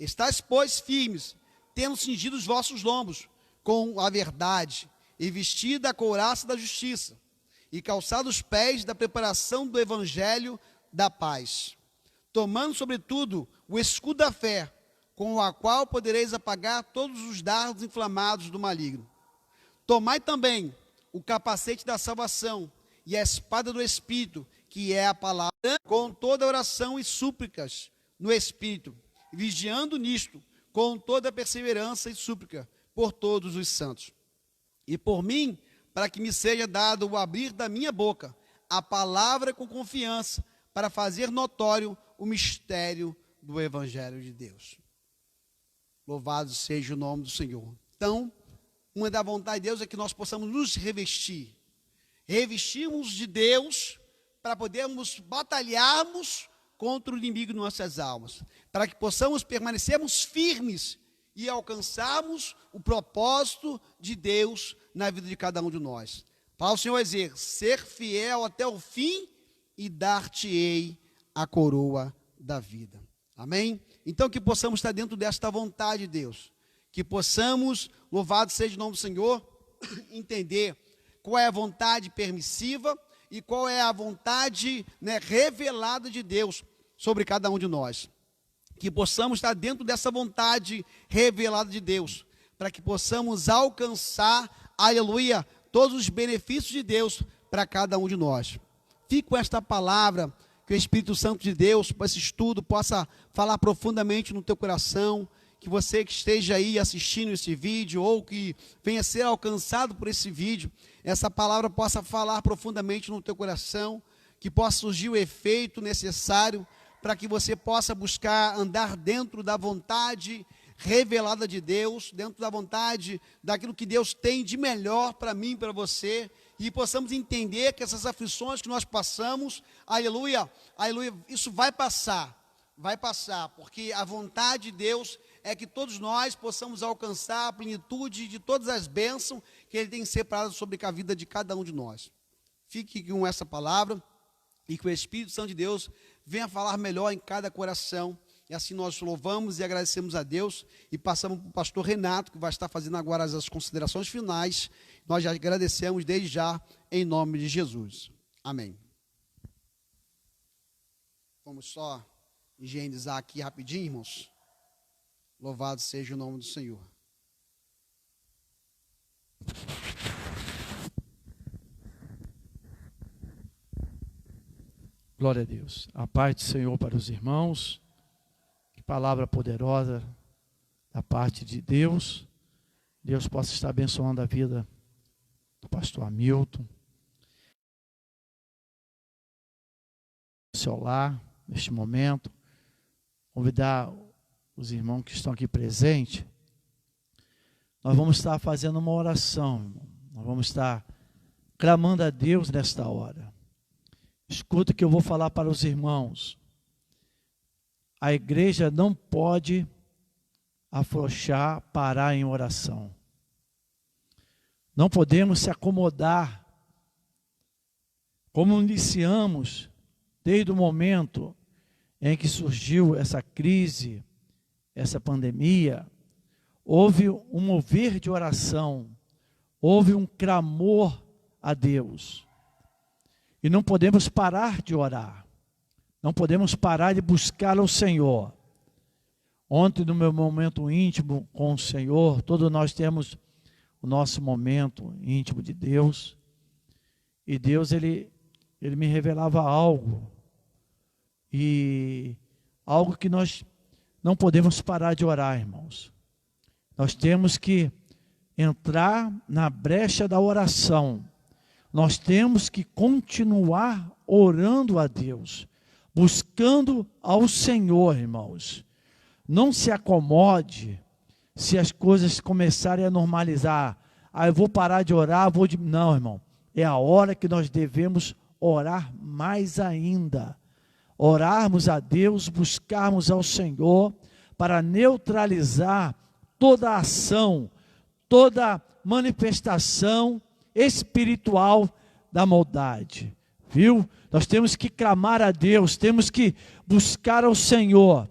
A: Estais, pois, firmes, tendo cingido os vossos lombos com a verdade, e vestida a couraça da justiça, e calçado os pés da preparação do evangelho da paz. Tomando, sobretudo, o escudo da fé, com a qual podereis apagar todos os dardos inflamados do maligno. Tomai também o capacete da salvação e a espada do Espírito, que é a palavra, com toda oração e súplicas no Espírito, vigiando nisto, com toda perseverança e súplica, por todos os santos. E por mim, para que me seja dado o abrir da minha boca, a palavra com confiança, para fazer notório o mistério do Evangelho de Deus. Louvado seja o nome do Senhor. Então, uma da vontade de Deus é que nós possamos nos revestirmos de Deus, para podermos batalharmos contra o inimigo de nossas almas, para que possamos permanecermos firmes e alcançarmos o propósito de Deus na vida de cada um de nós. Para o Senhor dizer, ser fiel até o fim e dar-te-ei a coroa da vida. Amém? Então que possamos estar dentro desta vontade de Deus, que possamos, louvado seja o nome do Senhor, entender qual é a vontade permissiva e qual é a vontade, revelada de Deus sobre cada um de nós. Que possamos estar dentro dessa vontade revelada de Deus, para que possamos alcançar, aleluia, todos os benefícios de Deus para cada um de nós. Fique com esta palavra, que o Espírito Santo de Deus, para esse estudo, possa falar profundamente no teu coração, que você que esteja aí assistindo esse vídeo, ou que venha ser alcançado por esse vídeo, essa palavra possa falar profundamente no teu coração, que possa surgir o efeito necessário, para que você possa buscar andar dentro da vontade revelada de Deus, dentro da vontade daquilo que Deus tem de melhor para mim e para você, e possamos entender que essas aflições que nós passamos, aleluia, aleluia, isso vai passar, porque a vontade de Deus é que todos nós possamos alcançar a plenitude de todas as bênçãos que Ele tem separado sobre a vida de cada um de nós. Fique com essa palavra e que o Espírito Santo de Deus venha falar melhor em cada coração. E assim nós louvamos e agradecemos a Deus e passamos para o pastor Renato, que vai estar fazendo agora as considerações finais. Nós já agradecemos desde já, em nome de Jesus. Amém. Vamos só higienizar aqui rapidinho, irmãos. Louvado seja o nome do Senhor.
B: Glória a Deus. A paz do Senhor para os irmãos. Que palavra poderosa da parte de Deus. Deus possa estar abençoando a vida do pastor Hamilton. Seu lar, neste momento. Convidar os irmãos que estão aqui presentes. Nós vamos estar fazendo uma oração, irmão. Nós vamos estar clamando a Deus nesta hora. Escuta o que eu vou falar para os irmãos. A igreja não pode afrouxar, parar em oração. Não podemos se acomodar. Como iniciamos, desde o momento em que surgiu essa crise, essa pandemia, houve um mover de oração, houve um clamor a Deus. E não podemos parar de orar, não podemos parar de buscar ao Senhor. Ontem, no meu momento íntimo com o Senhor, todos nós temos o nosso momento íntimo de Deus, e Deus, Ele me revelava algo, e algo que nós não podemos parar de orar, irmãos. Nós temos que entrar na brecha da oração. Nós temos que continuar orando a Deus, buscando ao Senhor, irmãos. Não se acomode se as coisas começarem a normalizar. Eu vou parar de orar, Não, irmão. É a hora que nós devemos orar mais ainda. Orarmos a Deus, buscarmos ao Senhor para neutralizar toda ação, toda manifestação espiritual da maldade, viu? Nós temos que clamar a Deus, temos que buscar ao Senhor,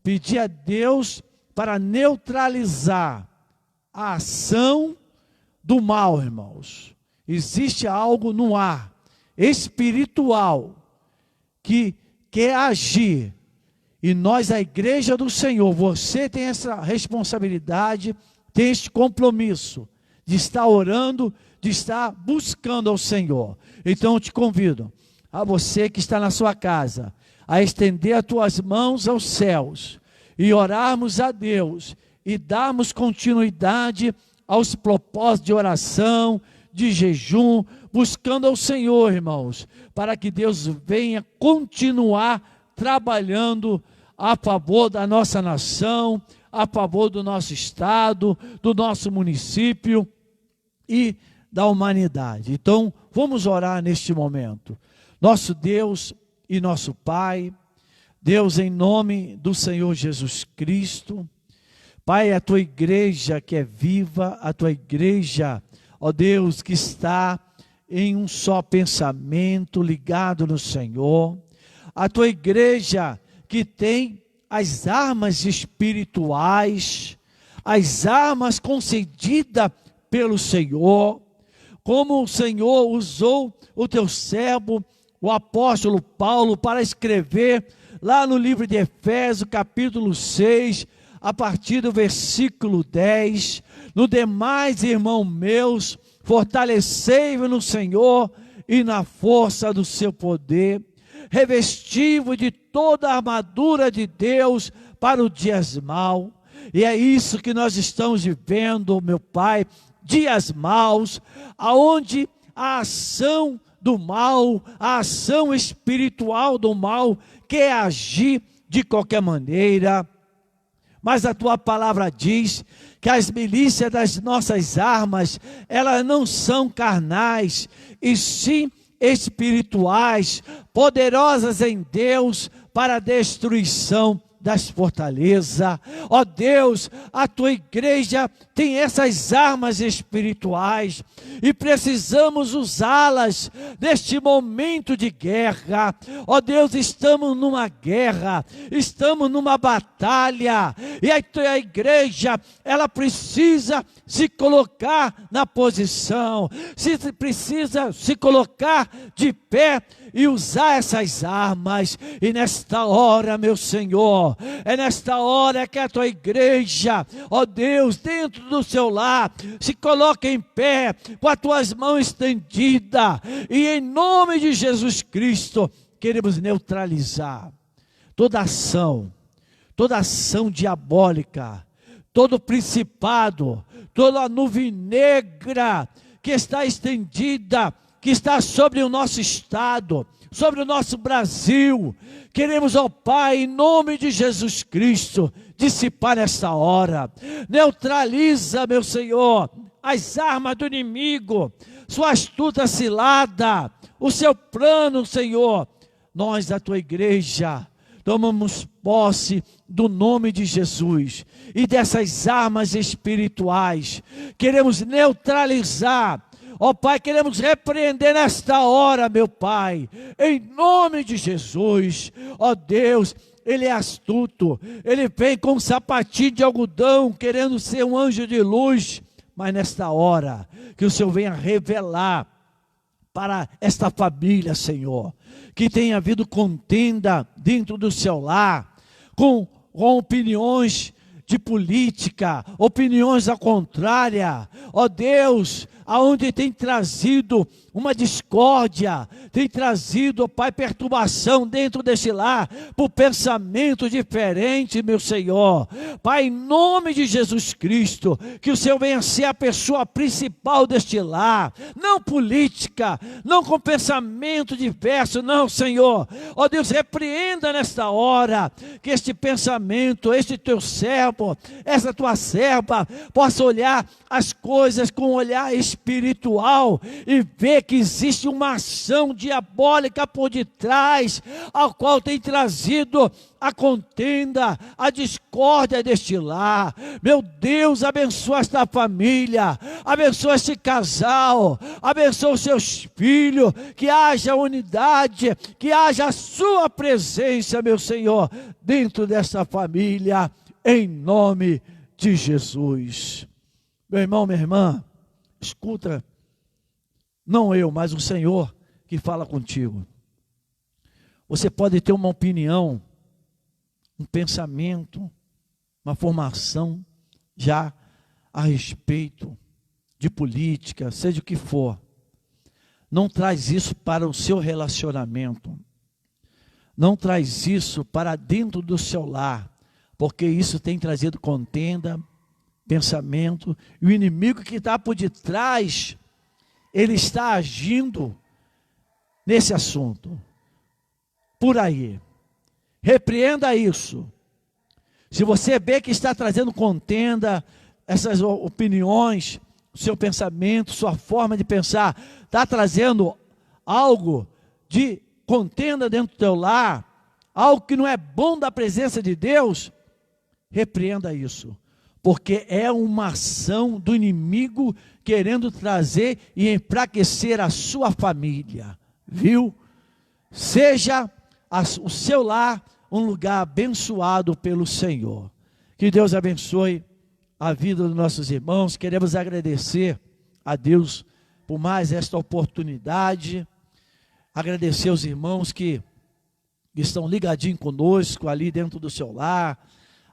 B: pedir a Deus para neutralizar a ação do mal, irmãos. Existe algo no ar espiritual que quer agir, e nós, a igreja do Senhor, você tem essa responsabilidade, tem este compromisso de estar orando, de estar buscando ao Senhor. Então eu te convido, a você que está na sua casa, a estender as tuas mãos aos céus e orarmos a Deus e darmos continuidade aos propósitos de oração, de jejum, buscando ao Senhor, irmãos, para que Deus venha continuar trabalhando a favor da nossa nação, a favor do nosso estado, do nosso município e da humanidade. Então, vamos orar neste momento. nosso Deus e nosso Pai, Deus, em nome do Senhor Jesus Cristo, Pai, a tua igreja que é viva, a tua igreja, ó Deus, que está em um só pensamento, ligado no Senhor, a tua igreja que tem as armas espirituais, as armas concedidas pelo Senhor, como o Senhor usou o teu servo, o apóstolo Paulo, para escrever lá no livro de Efésios, capítulo 6, a partir do versículo 10, no demais, irmãos meus, fortalecei-vos no Senhor e na força do seu poder, revesti-vos de toda a armadura de Deus para o dias mau. E é isso que nós estamos vivendo, meu Pai, dias maus, aonde a ação do mal, a ação espiritual do mal, quer agir de qualquer maneira. Mas a tua palavra diz que as milícias das nossas armas, elas não são carnais, e sim espirituais, poderosas em Deus para a destruição das fortalezas. Ó Deus, a tua igreja tem essas armas espirituais e precisamos usá-las neste momento de guerra. Ó Deus, estamos numa guerra, estamos numa batalha, e a tua igreja, ela precisa se colocar na posição, precisa se colocar de pé e usar essas armas. E nesta hora, meu Senhor, é nesta hora que a tua igreja, ó Deus, dentro do seu lar, se coloca em pé, com as tuas mãos estendidas, e em nome de Jesus Cristo, queremos neutralizar toda ação diabólica, todo principado, toda nuvem negra que está estendida, que está sobre o nosso estado, sobre o nosso Brasil. Queremos, ó Pai, em nome de Jesus Cristo, dissipar nesta hora. Neutraliza, meu Senhor, as armas do inimigo, sua astuta cilada, o seu plano, Senhor. Nós, da tua igreja, tomamos posse do nome de Jesus e dessas armas espirituais. Queremos neutralizar. Ó Pai, queremos repreender nesta hora, meu Pai, em nome de Jesus. Ó Deus, ele é astuto, ele vem com um sapatinho de algodão, querendo ser um anjo de luz, mas nesta hora, que o Senhor venha revelar para esta família, Senhor, que tenha havido contenda dentro do seu lar, com opiniões de política, opiniões à contrária, ó Deus, aonde tem trazido uma discórdia, tem trazido, ó Pai, perturbação dentro desse lar, por pensamento diferente, meu Senhor. Pai, em nome de Jesus Cristo, que o Senhor venha ser a pessoa principal deste lar, não política, não com pensamento diverso, não, Senhor. Ó Deus, repreenda nesta hora, que este pensamento, este teu servo, essa tua serva, possa olhar as coisas com um olhar espiritual e ver que existe uma ação diabólica por detrás, ao qual tem trazido a contenda, a discórdia deste lar. Meu Deus, abençoa esta família, abençoa este casal, abençoa os seus filhos, que haja unidade, que haja a sua presença, meu Senhor, dentro desta família, em nome de Jesus. Meu irmão, minha irmã, escuta, não eu, mas o Senhor que fala contigo. Você pode ter uma opinião, um pensamento, uma formação já a respeito de política, seja o que for. Não traz isso para o seu relacionamento. Não traz isso para dentro do seu lar, porque isso tem trazido contenda, pensamento, e o inimigo que está por detrás, ele está agindo nesse assunto. Por aí. Repreenda isso. Se você vê que está trazendo contenda, essas opiniões, seu pensamento, sua forma de pensar, está trazendo algo de contenda dentro do teu lar, algo que não é bom da presença de Deus, repreenda isso, porque é uma ação do inimigo querendo trazer e enfraquecer a sua família, viu? Seja o seu lar um lugar abençoado pelo Senhor. Que Deus abençoe a vida dos nossos irmãos. Queremos agradecer a Deus por mais esta oportunidade, agradecer aos irmãos que estão ligadinhos conosco ali dentro do seu lar,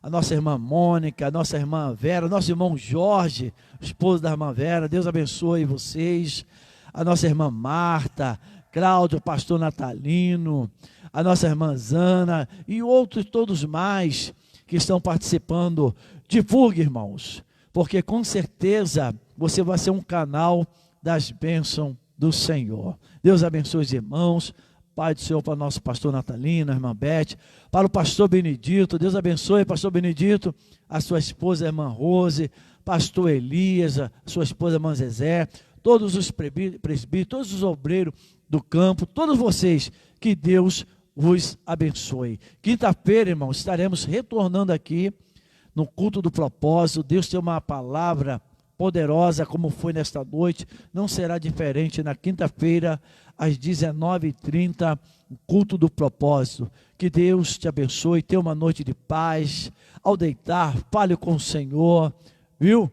B: a nossa irmã Mônica, a nossa irmã Vera, nosso irmão Jorge, esposo da irmã Vera, Deus abençoe vocês, a nossa irmã Marta, Cláudio, pastor Natalino, a nossa irmã Zana e outros todos mais que estão participando. Divulgue, irmãos, porque com certeza você vai ser um canal das bênçãos do Senhor. Deus abençoe os irmãos. Pai do Senhor, para o nosso pastor Natalino, a irmã Beth, para o pastor Benedito, Deus abençoe, pastor Benedito, a sua esposa, a irmã Rose, pastor Elias, a sua esposa, a irmã Zezé, todos os presbíteros, todos os obreiros do campo, todos vocês, que Deus vos abençoe. Quinta-feira, irmãos, estaremos retornando aqui no culto do propósito. Deus tem uma palavra poderosa, como foi nesta noite, não será diferente na quinta-feira, às 19h30, o culto do propósito. Que Deus te abençoe, tenha uma noite de paz. Ao deitar, fale com o Senhor, viu?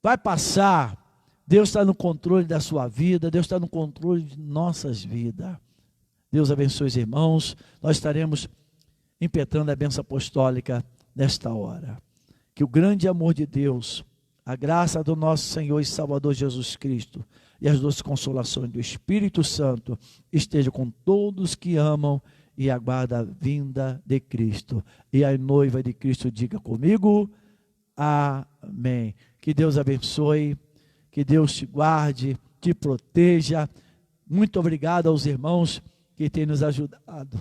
B: Vai passar. Deus está no controle da sua vida, Deus está no controle de nossas vidas. Deus abençoe os irmãos. Nós estaremos impetrando a bênção apostólica nesta hora. Que o grande amor de Deus, a graça do nosso Senhor e Salvador Jesus Cristo e as doces consolações do Espírito Santo estejam com todos que amam e aguardam a vinda de Cristo. E a noiva de Cristo diga comigo, amém. Que Deus abençoe, que Deus te guarde, te proteja. Muito obrigado aos irmãos que têm nos ajudado,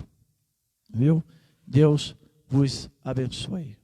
B: viu? Deus vos abençoe.